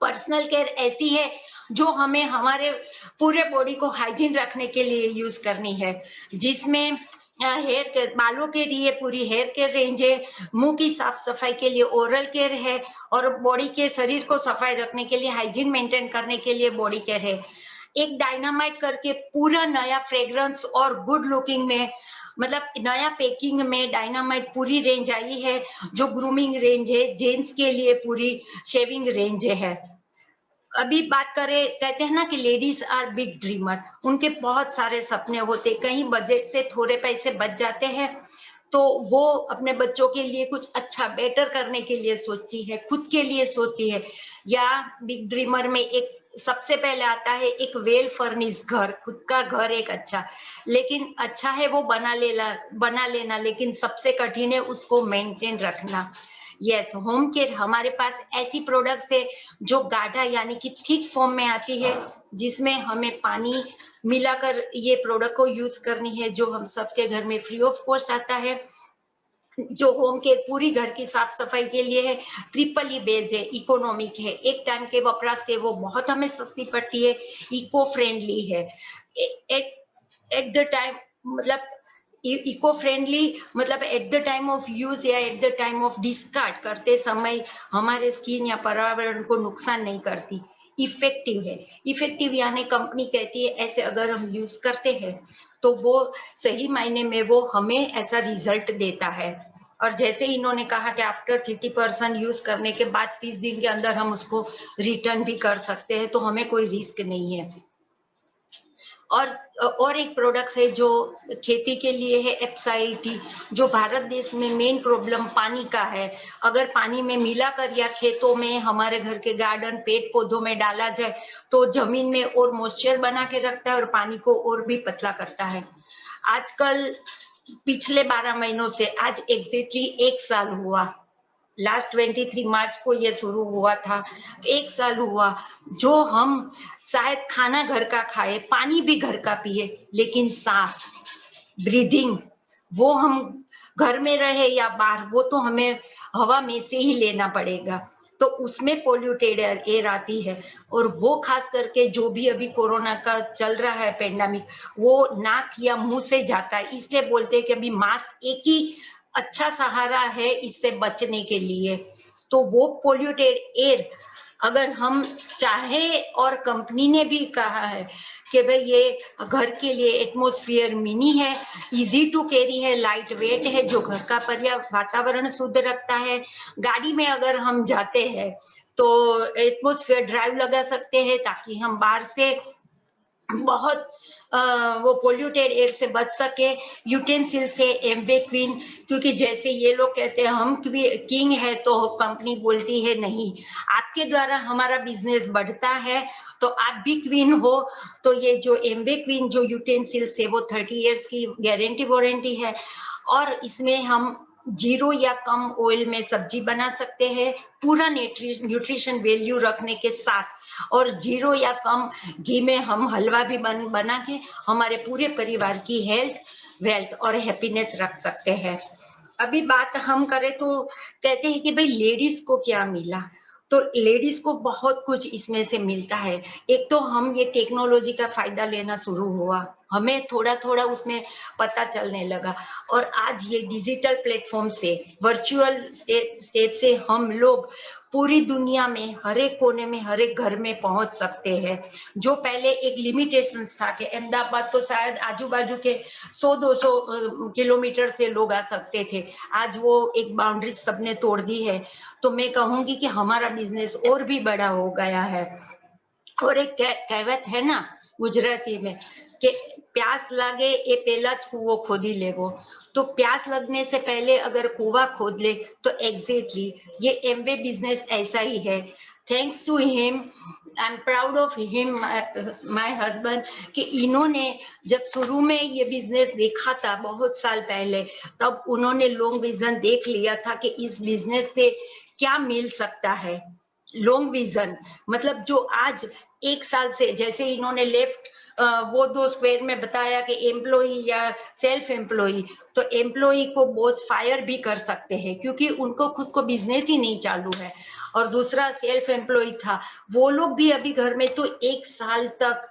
पर्सनल केयर ऐसी है जो हमें हमारे पूरे बॉडी को हाइजीन रखने के लिए यूज करनी है, जिसमें हेयर केयर, बालों के लिए पूरी हेयर केयर रेंज है, मुंह की साफ सफाई के लिए ओरल केयर है, और बॉडी के शरीर को सफाई रखने के लिए, हाइजीन मेंटेन करने के लिए बॉडी केयर है। एक डायनामाइट करके पूरा नया फ्रेग्रेंस और गुड लुकिंग में, मतलब नया पैकिंग में डायनामाइट पूरी रेंज आई है, जो ग्रूमिंग रेंज है, जेंट्स के लिए पूरी शेविंग रेंज है। अभी बात करें, कहते हैं ना कि लेडीज आर बिग ड्रीमर, उनके बहुत सारे सपने होते, कहीं बजट से थोड़े पैसे बच जाते हैं तो वो अपने बच्चों के लिए कुछ अच्छा बेटर करने के लिए सोचती है, खुद के लिए सोचती है। या बिग ड्रीमर में एक सबसे पहले आता है एक वेल फर्निश घर, खुद का घर एक अच्छा, लेकिन अच्छा है वो बना लेना, लेकिन सबसे कठिन है उसको मेंटेन रखना। यस, होम केयर हमारे पास ऐसी प्रोडक्ट्स है जो गाढ़ा यानी कि थिक फॉर्म में आती है, जिसमें हमें पानी मिलाकर ये प्रोडक्ट को यूज करनी है, जो हम सबके घर में फ्री ऑफ कॉस्ट आता है। जो होम केयर पूरी घर की साफ सफाई के लिए है, ट्रिपल ई बेस है, इकोनॉमिक है, एक टाइम के वपराश से वो बहुत हमें सस्ती पड़ती है, इको फ्रेंडली है। एट एट द टाइम, मतलब इको फ्रेंडली, मतलब at the time of use या at the time of discard करते समय हमारे स्किन या पर्यावरण को नुकसान नहीं करती। इफेक्टिव है, इफेक्टिव यानी कंपनी कहती है ऐसे अगर हम यूज करते हैं तो वो सही मायने में वो हमें ऐसा रिजल्ट देता है। और जैसे इन्होंने कहा कि आफ्टर 30% यूज करने के बाद 30 दिन के अंदर हम उसको रिटर्न भी कर सकते हैं, तो हमें कोई रिस्क नहीं है। और एक प्रोडक्ट है जो खेती के लिए है, एप्साइटी, जो भारत देश में मेन प्रॉब्लम पानी का है। अगर पानी में मिलाकर या खेतों में, हमारे घर के गार्डन, पेड़ पौधों में डाला जाए तो जमीन में और मॉइस्चर बना के रखता है और पानी को और भी पतला करता है। आजकल पिछले 12 महीनों से आज एग्जैक्टली 1 साल हुआ, लास्ट 23 मार्च को ये शुरू हुआ था, 1 साल हुआ जो हम शायद खाना घर का खाए, पानी भी घर का पिए, लेकिन सांस, ब्रीदिंग, वो हम घर में रहे या बाहर, वो तो हमें हवा में से ही लेना पड़ेगा, तो उसमें पोल्यूटेड एयर आती है। और वो खास करके जो भी अभी कोरोना का चल रहा है पेंडेमिक, वो नाक या मुंह से जाता है, इसलिए बोलते हैं कि अभी मास्क एक ही अच्छा सहारा है इससे बचने के लिए। तो वो पोल्यूटेड एयर अगर हम चाहे, और कंपनी ने भी कहा है कि भाई ये घर के लिए एटमॉस्फेयर मिनी है, इजी टू कैरी है, लाइट वेट है, जो घर का वातावरण शुद्ध रखता है। गाड़ी में अगर हम जाते हैं तो एटमॉस्फेयर ड्राइव लगा सकते हैं, ताकि हम बाहर से बहुत वो पोल्यूटेड एयर से बच सके। यूटेंसिल से एमवे क्वीन, क्योंकि जैसे ये लोग कहते हैं हम किंग है, तो कंपनी बोलती है नहीं, आपके द्वारा हमारा बिजनेस बढ़ता है तो आप भी क्वीन हो। तो ये जो एमवे क्वीन जो यूटेंसिल से, वो 30 इयर्स की गारंटी वारंटी है, और इसमें हम जीरो या कम ऑयल में सब्जी बना सकते हैं, पूरा न्यूट्रिशन वैल्यू रखने के साथ, और जीरो या कम घी में हम हलवा भी बना के हमारे पूरे परिवार की हेल्थ, वेल्थ और हैप्पीनेस रख सकते हैं। अभी बात हम करें तो कहते हैं कि भाई लेडीज को क्या मिला, तो लेडीज को बहुत कुछ इसमें से मिलता है। एक तो हम ये टेक्नोलॉजी का फायदा लेना शुरू हुआ, हमें थोड़ा थोड़ा उसमें पता चलने लगा, और आज ये डिजिटल प्लेटफॉर्म से, वर्चुअल स्टेज से हम लोग पूरी दुनिया में हर एक कोने में, हर एक घर में पहुंच सकते हैं। जो पहले एक लिमिटेशन था कि अहमदाबाद तो शायद आजू बाजू के 100-200 किलोमीटर से लोग आ सकते थे, आज वो एक बाउंड्री सबने तोड़ दी है। तो मैं कहूंगी कि हमारा बिजनेस और भी बड़ा हो गया है। और एक कहावत है ना गुजराती में कि प्यास लागे ये पहला ज कुओं खोदी लेवो, तो प्यास लगने से पहले अगर कुआं खोद ले तो एग्जैक्टली ये एमवे बिजनेस ऐसा ही है। Thanks to him, I am proud of him, my husband, कि इन्होंने जब शुरू में ये बिजनेस देखा था बहुत साल पहले, तब उन्होंने लॉन्ग विजन देख लिया था कि इस बिजनेस से क्या मिल सकता है। लॉन्ग विजन, मतलब जो आज 1 साल से, जैसे इन्होंने लेफ्ट वो 2 स्क्वायर में बताया कि एम्प्लॉई या सेल्फ एम्प्लॉई, तो एम्प्लॉई को बॉस फायर भी कर सकते हैं क्योंकि उनको खुद को बिजनेस ही नहीं चालू है। और दूसरा सेल्फ एम्प्लॉय था, वो लोग भी अभी घर में, तो 1 साल तक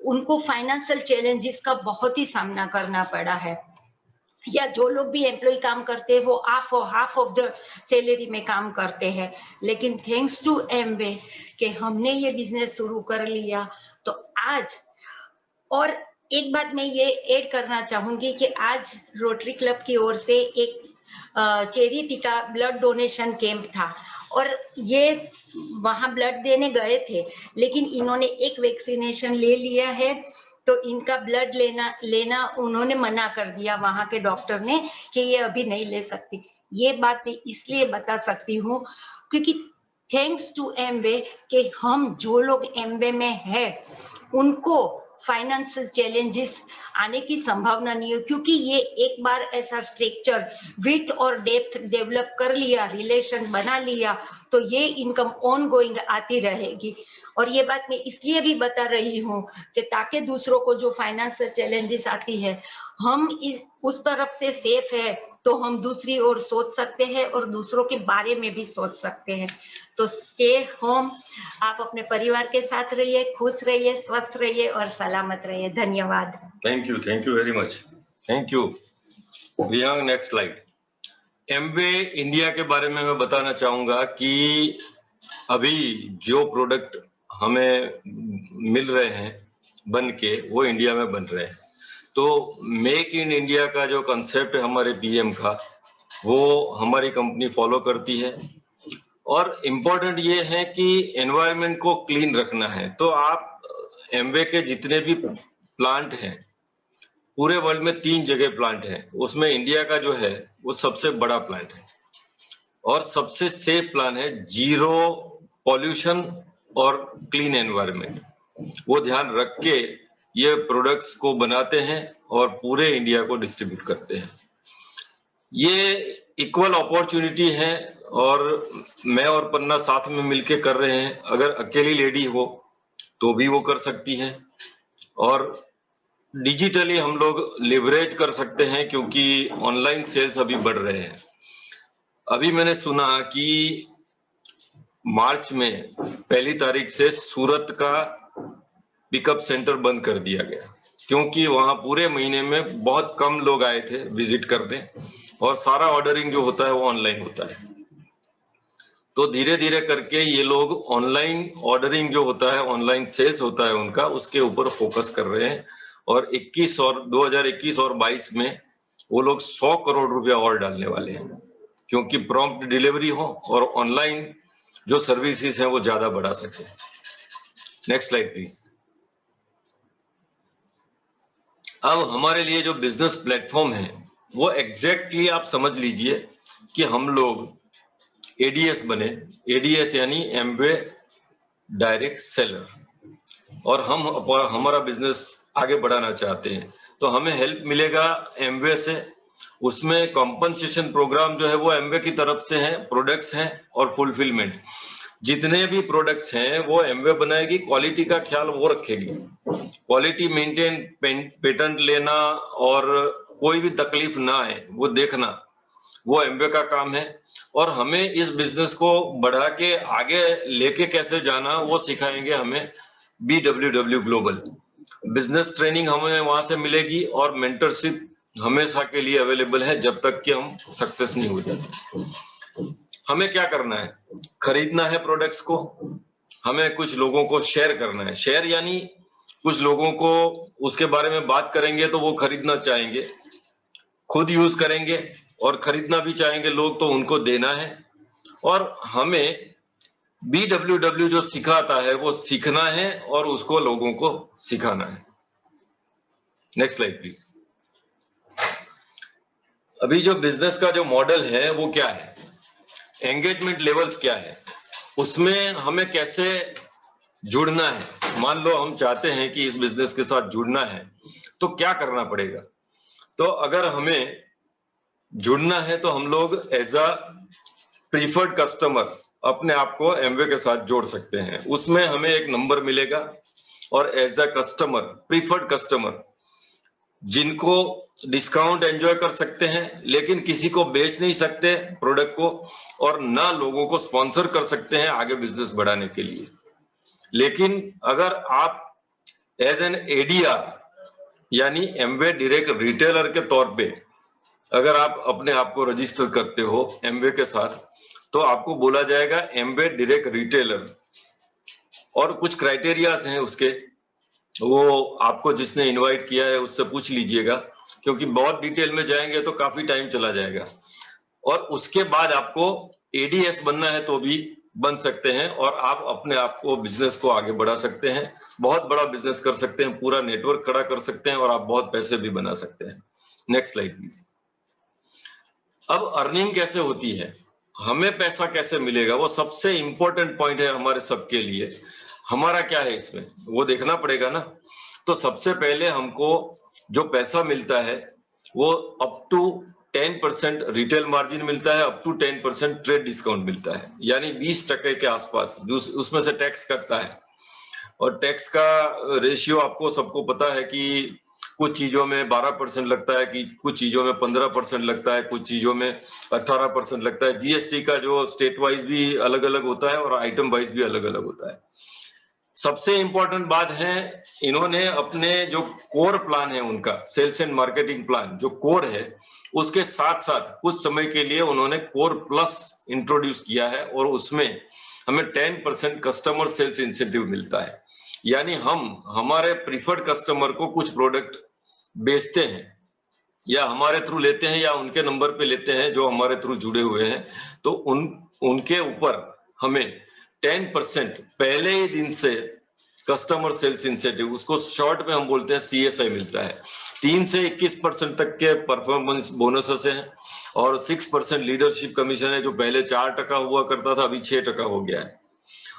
उनको फाइनेंशियल चैलेंजेस का बहुत ही सामना करना पड़ा है। या जो लोग भी एम्प्लॉय काम करते हैं वो हाफ ऑफ द सैलरी में काम करते हैं, लेकिन थैंक्स टू एमवे कि हमने ये बिजनेस शुरू कर लिया। तो आज, और एक बात मैं ये ऐड करना चाहूंगी कि आज रोटरी क्लब की ओर से एक चैरिटी का ब्लड डोनेशन कैंप था, और ये वहां ब्लड देने गए थे, लेकिन इन्होंने एक वैक्सीनेशन ले लिया है, तो इनका ब्लड लेना उन्होंने मना कर दिया वहां के डॉक्टर ने कि ये अभी नहीं ले सकती। ये बात मैं इसलिए बता सकती हूँ क्योंकि थैंक्स टू एमवे कि हम जो लोग एमवे में है उनको फाइनेंशियल चैलेंजेस आने की संभावना नहीं है, क्योंकि ये एक बार ऐसा स्ट्रक्चर विथ और डेप्थ डेवलप कर लिया, रिलेशन बना लिया, तो ये इनकम ऑन गोइंग आती रहेगी। और ये बात मैं इसलिए भी बता रही हूँ कि ताकि दूसरों को जो फाइनेंशियल चैलेंजेस आती है, हम उस तरफ से सेफ है, तो हम दूसरी ओर सोच सकते हैं और दूसरों के बारे में भी सोच सकते हैं। तो स्टे होम, आप अपने परिवार के साथ रहिए, खुश रहिए, स्वस्थ रहिए और सलामत रहिए। धन्यवाद। Thank you very much, thank you. वियांग, नेक्स्ट स्लाइड। एमवे इंडिया के बारे में मैं बताना चाहूंगा कि अभी जो प्रोडक्ट हमें मिल रहे हैं बन के, वो इंडिया में बन रहे हैं। तो मेक इन इंडिया का जो कंसेप्ट है हमारे पीएम का, वो हमारी कंपनी फॉलो करती है। और इम्पोर्टेंट ये है कि एनवायरनमेंट को क्लीन रखना है। तो आप एमवे के जितने भी प्लांट हैं, पूरे वर्ल्ड में 3 जगह प्लांट है, उसमें इंडिया का जो है वो सबसे बड़ा प्लांट है और सबसे सेफ प्लान है। जीरो पॉल्यूशन और क्लीन एनवायरनमेंट, वो ध्यान रख के ये प्रोडक्ट्स को बनाते हैं और पूरे इंडिया को डिस्ट्रीब्यूट करते हैं। ये इक्वल अपॉर्चुनिटी है और मैं और पन्ना साथ में मिलके कर रहे हैं। अगर अकेली लेडी हो तो भी वो कर सकती है, और डिजिटली हम लोग लिवरेज कर सकते हैं क्योंकि ऑनलाइन सेल्स अभी बढ़ रहे हैं। अभी मैंने सुना कि मार्च में 1 तारीख से सूरत का पिकअप सेंटर बंद कर दिया गया क्योंकि वहां पूरे महीने में बहुत कम लोग आए थे विजिट करने, और सारा ऑर्डरिंग जो होता है वो ऑनलाइन होता है। तो धीरे धीरे करके ये लोग ऑनलाइन ऑर्डरिंग जो होता है, ऑनलाइन सेल्स होता है उनका, उसके ऊपर फोकस कर रहे हैं। और 2021 और 22 में वो लोग 100 करोड़ रुपया और डालने वाले हैं क्योंकि प्रॉम्प्ट डिलीवरी हो और ऑनलाइन जो सर्विसेज हैं वो ज्यादा बढ़ा सके। Next slide please. अब हमारे लिए जो बिजनेस प्लेटफॉर्म है वो एग्जैक्टली आप समझ लीजिए कि हम लोग एडीएस बने। एडीएस यानी एमवे डायरेक्ट सेलर, और हम हमारा बिजनेस आगे बढ़ाना चाहते हैं तो हमें हेल्प मिलेगा एमवे से। उसमें कॉम्पनसेशन प्रोग्राम जो है वो एमवे की तरफ से है, प्रोडक्ट्स हैं और फुलफिलमेंट। जितने भी प्रोडक्ट्स हैं वो एमवे बनाएगी, क्वालिटी का ख्याल वो रखेगी। क्वालिटी मेंटेन, पेटेंट लेना और कोई भी तकलीफ ना आए वो देखना, वो एमवे का काम है। और हमें इस बिजनेस को बढ़ा के आगे लेके कैसे जाना वो सिखाएंगे हमें BWW ग्लोबल। बिजनेस ट्रेनिंग हमें वहां से मिलेगी और मेंटरशिप हमेशा के लिए अवेलेबल है जब तक कि हम सक्सेस नहीं हो जाते। हमें क्या करना है? खरीदना है प्रोडक्ट्स को, हमें कुछ लोगों को शेयर करना है। शेयर यानी कुछ लोगों को उसके बारे में बात करेंगे तो वो खरीदना चाहेंगे, खुद यूज करेंगे और खरीदना भी चाहेंगे लोग, तो उनको देना है। और हमें BWW जो सिखाता है वो सीखना है और उसको लोगों को सिखाना है। Next slide please. अभी जो बिजनेस का जो मॉडल है वो क्या है, एंगेजमेंट लेवल्स क्या है, उसमें हमें कैसे जुड़ना है। मान लो हम चाहते हैं कि इस बिजनेस के साथ जुड़ना है तो क्या करना पड़ेगा। तो अगर हमें जुड़ना है तो हम लोग एज अ प्रीफर्ड कस्टमर अपने आप को एमवे के साथ जोड़ सकते हैं। उसमें हमें एक नंबर मिलेगा और as a customer, preferred customer, जिनको डिस्काउंट एंजॉय कर सकते हैं लेकिन किसी को बेच नहीं सकते प्रोडक्ट को, और ना लोगों को स्पॉन्सर कर सकते हैं आगे बिजनेस बढ़ाने के लिए। लेकिन अगर आप एज एन एडीआर यानी एमवे डायरेक्ट रिटेलर के तौर पे अगर आप अपने आप को रजिस्टर करते हो एमवे के साथ, तो आपको बोला जाएगा एमवे डायरेक्ट रिटेलर, और कुछ क्राइटेरियाज हैं उसके, वो आपको जिसने इनवाइट किया है उससे पूछ लीजिएगा, क्योंकि बहुत डिटेल में जाएंगे तो काफी टाइम चला जाएगा। और उसके बाद आपको एडीएस बनना है तो भी बन सकते हैं, और आप अपने आप को बिजनेस को आगे बढ़ा सकते हैं, बहुत बड़ा बिजनेस कर सकते हैं, पूरा नेटवर्क खड़ा कर सकते हैं, और आप बहुत पैसे भी बना सकते हैं। Next slide please. अब अर्निंग कैसे होती है, हमें पैसा कैसे मिलेगा, वो सबसे इंपॉर्टेंट पॉइंट है हमारे सबके लिए। हमारा क्या है इसमें वो देखना पड़ेगा ना। तो सबसे पहले हमको जो पैसा मिलता है वो अप टू 10% रिटेल मार्जिन मिलता है, अप टू 10% ट्रेड डिस्काउंट मिलता है, यानी 20% के आसपास, उसमें से टैक्स कटता है। और टैक्स का रेशियो आपको सबको पता है कि कुछ चीजों में 12% लगता है, कि कुछ चीजों में 15% लगता है, कुछ चीजों में 18% लगता है। जीएसटी का जो स्टेट वाइज भी अलग अलग होता है और आइटम वाइज भी अलग अलग होता है। सबसे इंपॉर्टेंट बात है, इन्होंने अपने जो कोर प्लान है उनका सेल्स एंड मार्केटिंग प्लान जो कोर है, उसके साथ साथ कुछ समय के लिए उन्होंने कोर प्लस इंट्रोड्यूस किया है, और उसमें हमें 10% कस्टमर सेल्स इंसेंटिव मिलता है। यानी हम हमारे प्रीफर्ड कस्टमर को कुछ प्रोडक्ट बेचते हैं या हमारे थ्रू लेते हैं या उनके नंबर पे लेते हैं जो हमारे थ्रू जुड़े हुए हैं, तो उनके ऊपर हमें 10% पहले ही दिन से कस्टमर सेल्स इंसेंटिव, उसको शॉर्ट में हम बोलते हैं सीएसआई, मिलता है। 3 से 21% तक के परफॉर्मेंस बोनसेस हैं, और 6% लीडरशिप कमीशन है, जो पहले 4% हुआ करता था, अभी 6% हो गया है।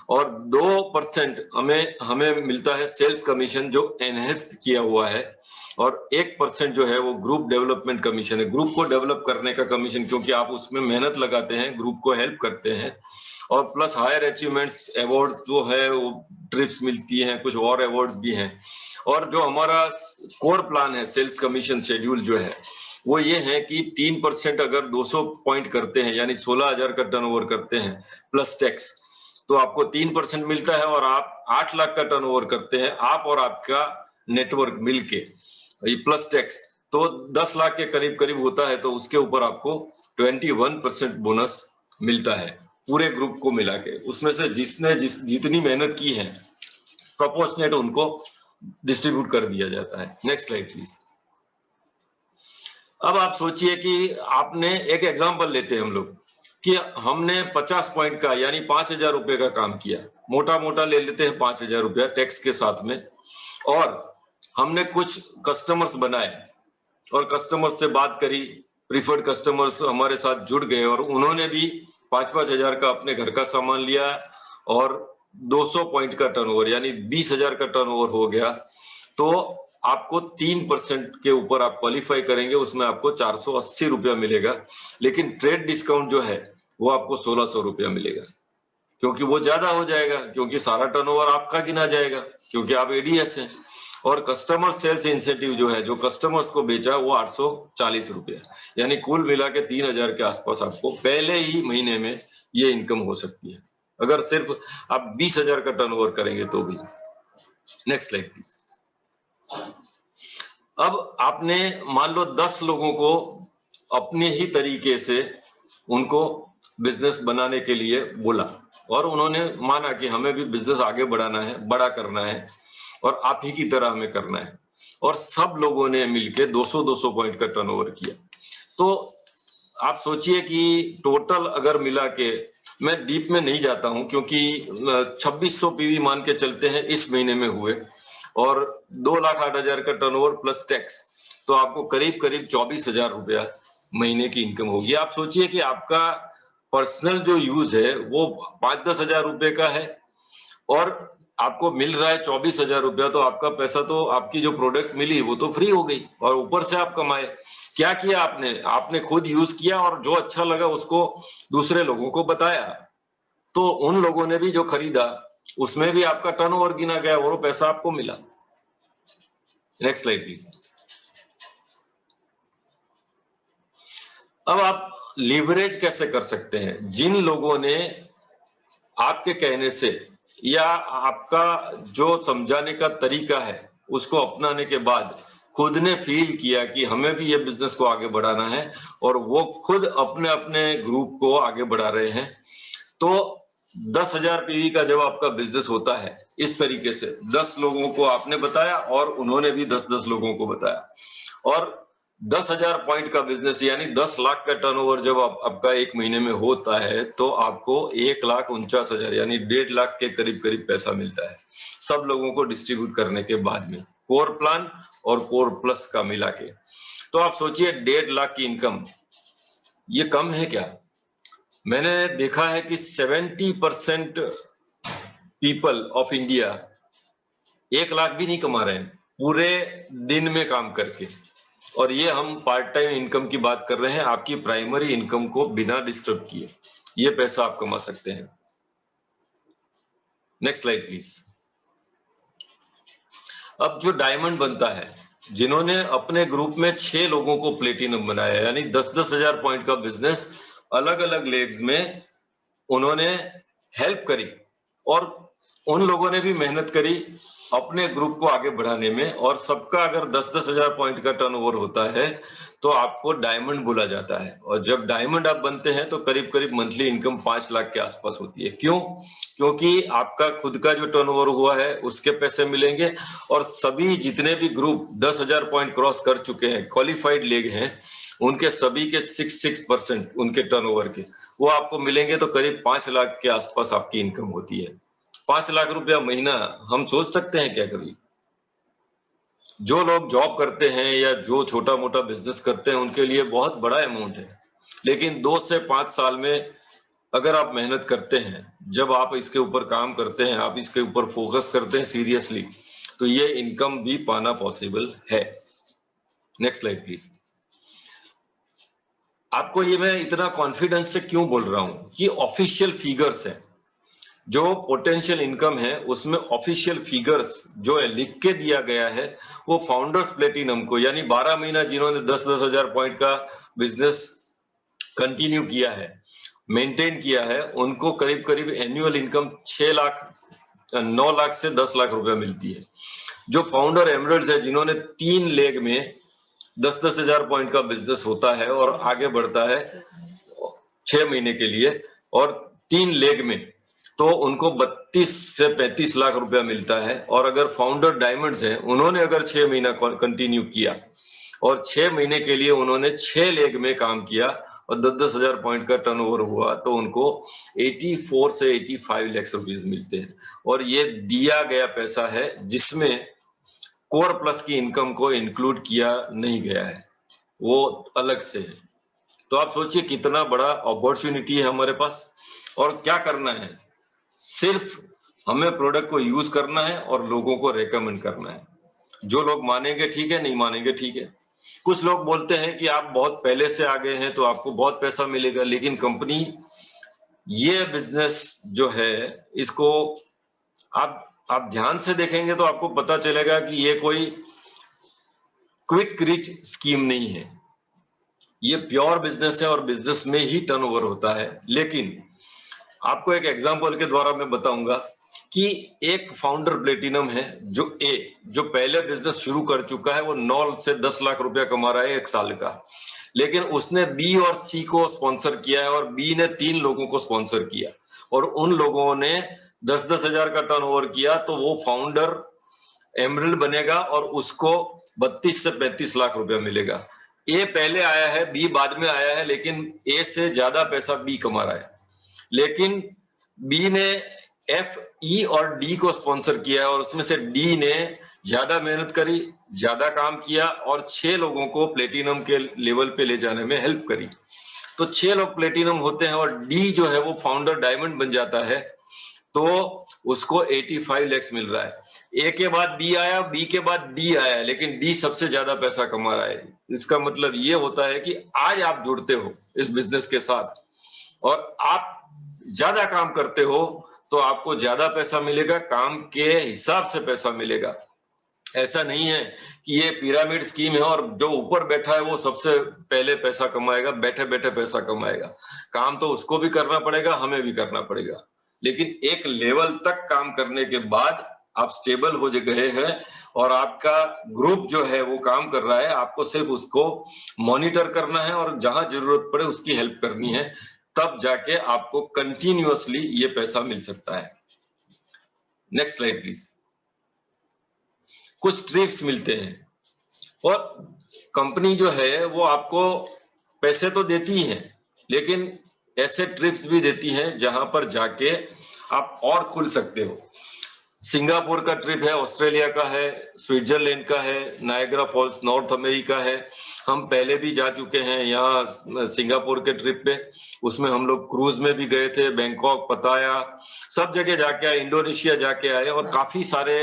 और 2% हमें मिलता है सेल्स कमीशन जो एनहेंस किया हुआ है, और 1% जो है वो ग्रुप डेवलपमेंट कमीशन है, ग्रुप को डेवलप करने का कमीशन, क्योंकि आप उसमें मेहनत लगाते हैं, ग्रुप को हेल्प करते हैं। और प्लस हायर अचीवमेंट्स अवार्ड जो है वो ट्रिप्स मिलती हैं, कुछ और अवार्ड्स भी हैं। और जो हमारा कोर प्लान है सेल्स कमीशन शेड्यूल जो है वो ये है कि 3% अगर 200 पॉइंट करते हैं, यानी 16,000 का टर्नओवर करते हैं प्लस टैक्स, तो आपको 3% मिलता है। और आप 8 लाख का टर्नओवर करते हैं, आप और आपका नेटवर्क मिलके, प्लस टैक्स, तो 10 लाख के करीब करीब होता है, तो उसके ऊपर आपको 21% बोनस मिलता है पूरे ग्रुप को मिला के। उसमें से जितनी मेहनत की है प्रोपोर्शनेट उनको डिस्ट्रीब्यूट कर दिया जाता है। Next slide please. अब आप सोचिए कि आपने एक एग्जांपल लेते हैं हम लोग कि हमने 50 पॉइंट का यानी 5,000 रुपए का काम किया, मोटा मोटा ले लेते हैं 5,000 रुपया टैक्स के साथ में, और हमने कुछ कस्टमर्स बनाए और कस्टमर्स से बात करी, प्रीफर्ड कस्टमर्स हमारे साथ जुड़ गए और उन्होंने भी 5-5 हजार का अपने घर का सामान लिया, और 200 पॉइंट का टर्नओवर यानी 20,000 का टर्नओवर हो गया, तो आपको 3% के ऊपर आप क्वालिफाई करेंगे, उसमें आपको 480 रुपया मिलेगा। लेकिन ट्रेड डिस्काउंट जो है वो आपको 1,600 रुपया मिलेगा, क्योंकि वो ज्यादा हो जाएगा, क्योंकि सारा टर्नओवर आपका गिना जाएगा, क्योंकि आप एडीएस हैं। और कस्टमर सेल्स इंसेंटिव जो है, जो कस्टमर्स को बेचा, वो 840 रुपया, यानी कुल मिला के 3,000 के आसपास आपको पहले ही महीने में ये इनकम हो सकती है, अगर सिर्फ आप 20,000 का टर्नओवर करेंगे तो भी। Next slide please. अब आपने मान लो 10 लोगों को अपने ही तरीके से उनको बिजनेस बनाने के लिए बोला, और उन्होंने माना कि हमें भी बिजनेस आगे बढ़ाना है, बड़ा करना है, और आप ही की तरह हमें करना है, और सब लोगों ने मिलके 200-200 पॉइंट का टर्नओवर किया। तो आप सोचिए कि टोटल अगर मिला के, मैं डीप में नहीं जाता हूं क्योंकि 2600 पीवी मान के चलते हैं इस महीने में हुए, और 2,08,000 का टर्नओवर प्लस टैक्स, तो आपको करीब करीब 24,000 रुपया महीने की इनकम होगी। आप सोचिए कि आपका पर्सनल जो यूज है वो 5-10 हजार रुपए का है, और आपको मिल रहा है 24,000 रुपया, तो आपका पैसा, तो आपकी जो प्रोडक्ट मिली वो तो फ्री हो गई, और ऊपर से आप कमाए। क्या किया आपने खुद यूज किया, और जो अच्छा लगा उसको दूसरे लोगों को बताया। तो उन लोगों ने भी जो खरीदा उसमें भी आपका टर्नओवर गिना गया और वो पैसा आपको मिला। Next slide please. अब आप लीवरेज कैसे कर सकते हैं? जिन लोगों ने आपके कहने से या आपका जो समझाने का तरीका है उसको अपनाने के बाद खुद ने फील किया कि हमें भी ये बिजनेस को आगे बढ़ाना है और वो खुद अपने अपने ग्रुप को आगे बढ़ा रहे हैं, तो 10,000 पीवी का जब आपका बिजनेस होता है इस तरीके से 10 लोगों को आपने बताया और उन्होंने भी 10-10 लोगों को बताया और 10,000 पॉइंट का बिजनेस यानी 10 लाख का टर्नओवर जब आपका एक महीने में होता है तो आपको 1,49,000 यानी 1.5 लाख के करीब करीब पैसा मिलता है सब लोगों को डिस्ट्रीब्यूट करने के बाद में, कोर प्लान और कोर प्लस का मिला के। तो आप सोचिए 1.5 लाख की इनकम, ये कम है क्या? मैंने देखा है कि 70% पीपल ऑफ इंडिया 1 लाख भी नहीं कमा रहे हैं पूरे दिन में काम करके, और ये हम पार्ट टाइम इनकम की बात कर रहे हैं, आपकी प्राइमरी इनकम को बिना डिस्टर्ब किए ये पैसा आप कमा सकते हैं। Next slide please. अब जो डायमंड बनता है, जिन्होंने अपने ग्रुप में 6 लोगों को प्लेटिनम बनाया यानी 10-10 हजार पॉइंट का बिजनेस अलग अलग लेग्स में उन्होंने हेल्प करी और उन लोगों ने भी मेहनत करी अपने ग्रुप को आगे बढ़ाने में, और सबका अगर 10-10 हजार पॉइंट का टर्नओवर होता है तो आपको डायमंड बोला जाता है। और जब डायमंड आप बनते हैं तो करीब करीब मंथली इनकम 5 लाख के आसपास होती है। क्यों? क्योंकि आपका खुद का जो टर्नओवर हुआ है उसके पैसे मिलेंगे और सभी जितने भी ग्रुप 10,000 पॉइंट क्रॉस कर चुके हैं, क्वालिफाइड लेग हैं, उनके सभी के 6% उनके टर्नओवर के वो आपको मिलेंगे, तो करीब 5 लाख के आसपास आपकी इनकम होती है। 5 लाख रुपया महीना हम सोच सकते हैं क्या कभी? जो लोग जॉब करते हैं या जो छोटा मोटा बिजनेस करते हैं उनके लिए बहुत बड़ा अमाउंट है, लेकिन 2 से 5 साल में अगर आप मेहनत करते हैं, जब आप इसके ऊपर काम करते हैं, आप इसके ऊपर फोकस करते हैं सीरियसली, तो ये इनकम भी पाना पॉसिबल है। Next slide please. आपको ये मैं इतना कॉन्फिडेंस से क्यों बोल रहा हूं कि ऑफिशियल फिगर्स हैं, जो पोटेंशियल इनकम है उसमें ऑफिशियल फिगर्स जो है लिख के दिया गया है, वो फाउंडर्स प्लेटिनम को यानी 12 महीना जिन्होंने 10-10 हजार पॉइंट का बिजनेस कंटिन्यू किया है, मेंटेन किया है, उनको करीब करीब एनुअल इनकम 9 लाख से 10 लाख रुपया मिलती है। जो फाउंडर एमरल्ड्स है जिन्होंने 3 लेग में 10-10 हजार पॉइंट का बिजनेस होता है और आगे बढ़ता है 6 महीने के लिए और 3 लेग में, तो उनको 32 से 35 लाख रुपया मिलता है। और अगर फाउंडर डायमंड्स हैं, उन्होंने अगर 6 महीना कंटिन्यू किया और 6 महीने के लिए उन्होंने 6 लेग में काम किया और 10-10 हजार पॉइंट का टर्नओवर हुआ, तो उनको 84 से 85 लाख रुपीस मिलते हैं। और ये दिया गया पैसा है जिसमें कोर प्लस की इनकम को इंक्लूड किया नहीं गया है, वो अलग से है। तो आप सोचिए कितना बड़ा अपॉर्चुनिटी है हमारे पास। और क्या करना है? सिर्फ हमें प्रोडक्ट को यूज करना है और लोगों को रेकमेंड करना है। जो लोग मानेंगे ठीक है, नहीं मानेंगे ठीक है। कुछ लोग बोलते हैं कि आप बहुत पहले से आ गए हैं तो आपको बहुत पैसा मिलेगा, लेकिन कंपनी ये बिजनेस जो है इसको आप ध्यान से देखेंगे तो आपको पता चलेगा कि ये कोई क्विक रिच स्कीम नहीं है, ये प्योर बिजनेस है और बिजनेस में ही टर्नओवर होता है। लेकिन आपको एक एग्जांपल के द्वारा मैं बताऊंगा कि एक फाउंडर प्लेटिनम है जो पहले बिजनेस शुरू कर चुका है, वो 9 से 10 लाख रुपया कमा रहा है 1 साल का, लेकिन उसने बी और सी को स्पॉन्सर किया है और बी ने 3 लोगों को स्पॉन्सर किया और उन लोगों ने 10-10 हजार का टर्नओवर किया, तो वो फाउंडर एमरल्ड बनेगा और उसको 32 से 35 लाख रुपया मिलेगा। ए पहले आया है, बी बाद में आया है, लेकिन ए से ज्यादा पैसा बी कमा रहा है। लेकिन बी ने एफ, ई और डी को स्पॉन्सर किया और उसमें से डी ने ज्यादा मेहनत करी, ज्यादा काम किया और 6 लोगों को प्लेटिनम के लेवल पे ले जाने में हेल्प करी। तो 6 लोग प्लेटिनम होते हैं और डी जो है वो फाउंडर डायमंड बन जाता है, तो उसको 85 लाख मिल रहा है। ए के बाद बी आया, बी के बाद डी आया, लेकिन डी सबसे ज्यादा पैसा कमा रहा है। इसका मतलब ये होता है कि आज आप जुड़ते हो इस बिजनेस के साथ और आप ज्यादा काम करते हो तो आपको ज्यादा पैसा मिलेगा, काम के हिसाब से पैसा मिलेगा। ऐसा नहीं है कि ये पिरामिड स्कीम है और जो ऊपर बैठा है वो सबसे पहले पैसा कमाएगा, बैठे बैठे पैसा कमाएगा। काम तो उसको भी करना पड़ेगा, हमें भी करना पड़ेगा, लेकिन एक लेवल तक काम करने के बाद आप स्टेबल हो गए हैं और आपका ग्रुप जो है वो काम कर रहा है, आपको सिर्फ उसको मॉनिटर करना है और जहां जरूरत पड़े उसकी हेल्प करनी है, तब जाके आपको कंटिन्यूअसली ये पैसा मिल सकता है। Next slide please. कुछ ट्रिप्स मिलते हैं और कंपनी जो है वो आपको पैसे तो देती है, लेकिन ऐसे ट्रिप्स भी देती है जहां पर जाके आप और खुल सकते हो। सिंगापुर का ट्रिप है, ऑस्ट्रेलिया का है, स्विट्जरलैंड का है, नायग्रा फॉल्स नॉर्थ अमेरिका है। हम पहले भी जा चुके हैं यहाँ सिंगापुर के ट्रिप पे, उसमें हम लोग क्रूज में भी गए थे, बैंकॉक, पताया, सब जगह जाके आए, इंडोनेशिया जाके आए और काफी सारे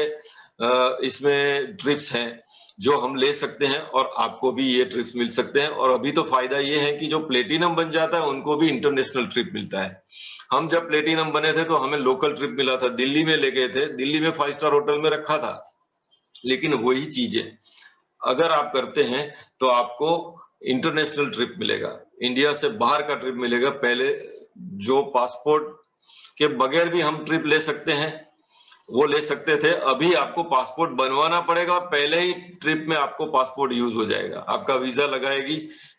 इसमें ट्रिप्स हैं जो हम ले सकते हैं और आपको भी ये ट्रिप्स मिल सकते हैं। और अभी तो फायदा ये है कि जो प्लेटिनम बन जाता है उनको भी इंटरनेशनल ट्रिप मिलता है। हम जब प्लेटिनम बने थे तो हमें लोकल ट्रिप मिला था, दिल्ली में ले गए थे, दिल्ली में 5 स्टार होटल में रखा था, लेकिन वही चीजें अगर आप करते हैं तो आपको इंटरनेशनल ट्रिप मिलेगा, इंडिया से बाहर का ट्रिप मिलेगा। पहले जो पासपोर्ट के बगैर भी हम ट्रिप ले सकते हैं वो ले सकते थे, अभी आपको पासपोर्ट बनवाना पड़ेगा और पहले ही ट्रिप में आपको पासपोर्ट यूज हो जाएगा, आपका वीजा लगाएगी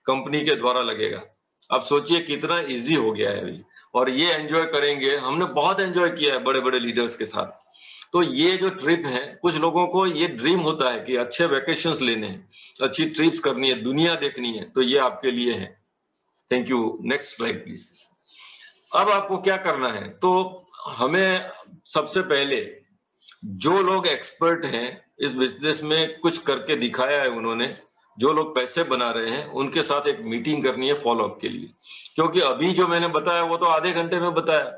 कंपनी के द्वारा लगेगा। अब सोचिए कितना इजी हो गया है अभी, और ये एंजॉय करेंगे। हमने बहुत एंजॉय किया है बड़े बड़े लीडर्स के साथ। तो ये जो ट्रिप है, कुछ लोगों को ये ड्रीम होता है कि अच्छे वेकेशंस लेने हैं, अच्छी ट्रिप्स करनी है, दुनिया देखनी है, तो ये आपके लिए है। Thank you. Next slide please. अब आपको क्या करना है, तो हमें सबसे पहले जो लोग एक्सपर्ट हैं इस बिजनेस में, कुछ करके दिखाया है उन्होंने, जो लोग पैसे बना रहे हैं, उनके साथ एक मीटिंग करनी है फॉलोअप के लिए। क्योंकि अभी जो मैंने बताया वो तो आधे घंटे में बताया,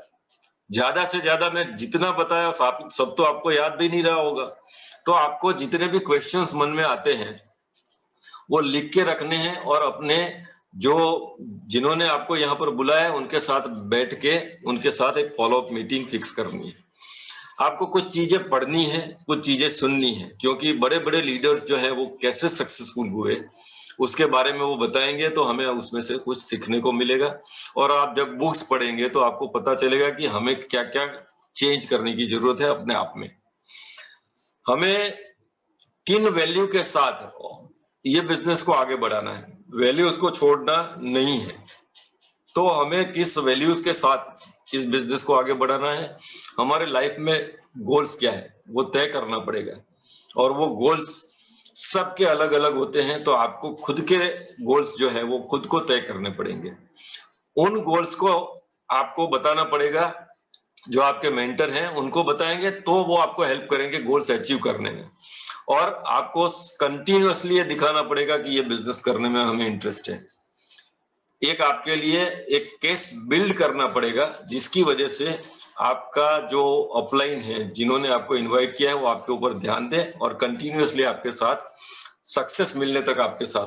ज्यादा से ज्यादा मैं जितना बताया सब तो आपको याद भी नहीं रहा होगा। तो आपको जितने भी क्वेश्चंस मन में आते हैं वो लिख के रखने हैं और अपने जो जिन्होंने आपको यहाँ पर बुलाया है उनके साथ बैठ के उनके साथ एक फॉलोअप मीटिंग फिक्स करनी है। आपको कुछ चीजें पढ़नी है, कुछ चीजें सुननी है, क्योंकि बड़े बड़े लीडर्स जो है वो कैसे सक्सेसफुल हुए उसके बारे में वो बताएंगे, तो हमें उसमें से कुछ सीखने को मिलेगा। और आप जब बुक्स पढ़ेंगे तो आपको पता चलेगा कि हमें क्या क्या चेंज करने की जरूरत है अपने आप में, हमें किन वैल्यू के साथ ये बिजनेस को आगे बढ़ाना है, वैल्यूज को छोड़ना नहीं है। तो हमें किस वैल्यूज के साथ इस बिजनेस को आगे बढ़ाना है, हमारे लाइफ में गोल्स क्या है वो तय करना पड़ेगा। और वो गोल्स सबके अलग अलग होते हैं, तो आपको खुद के गोल्स जो है वो खुद को तय करने पड़ेंगे। उन गोल्स को आपको बताना पड़ेगा, जो आपके मेंटर हैं उनको बताएंगे तो वो आपको हेल्प करेंगे गोल्स अचीव करने में। और आपको कंटिन्यूअसली ये दिखाना पड़ेगा कि ये बिजनेस करने में हमें इंटरेस्ट है। एक आपके लिए एक केस बिल्ड करना पड़ेगा जिसकी वजह से आपका जो अपलाइन है, जिन्होंने आपको इनवाइट किया है, वो आपके ऊपर ध्यान दे और कंटिन्यूअसली आपके साथ सक्सेस मिलने तक आपके साथ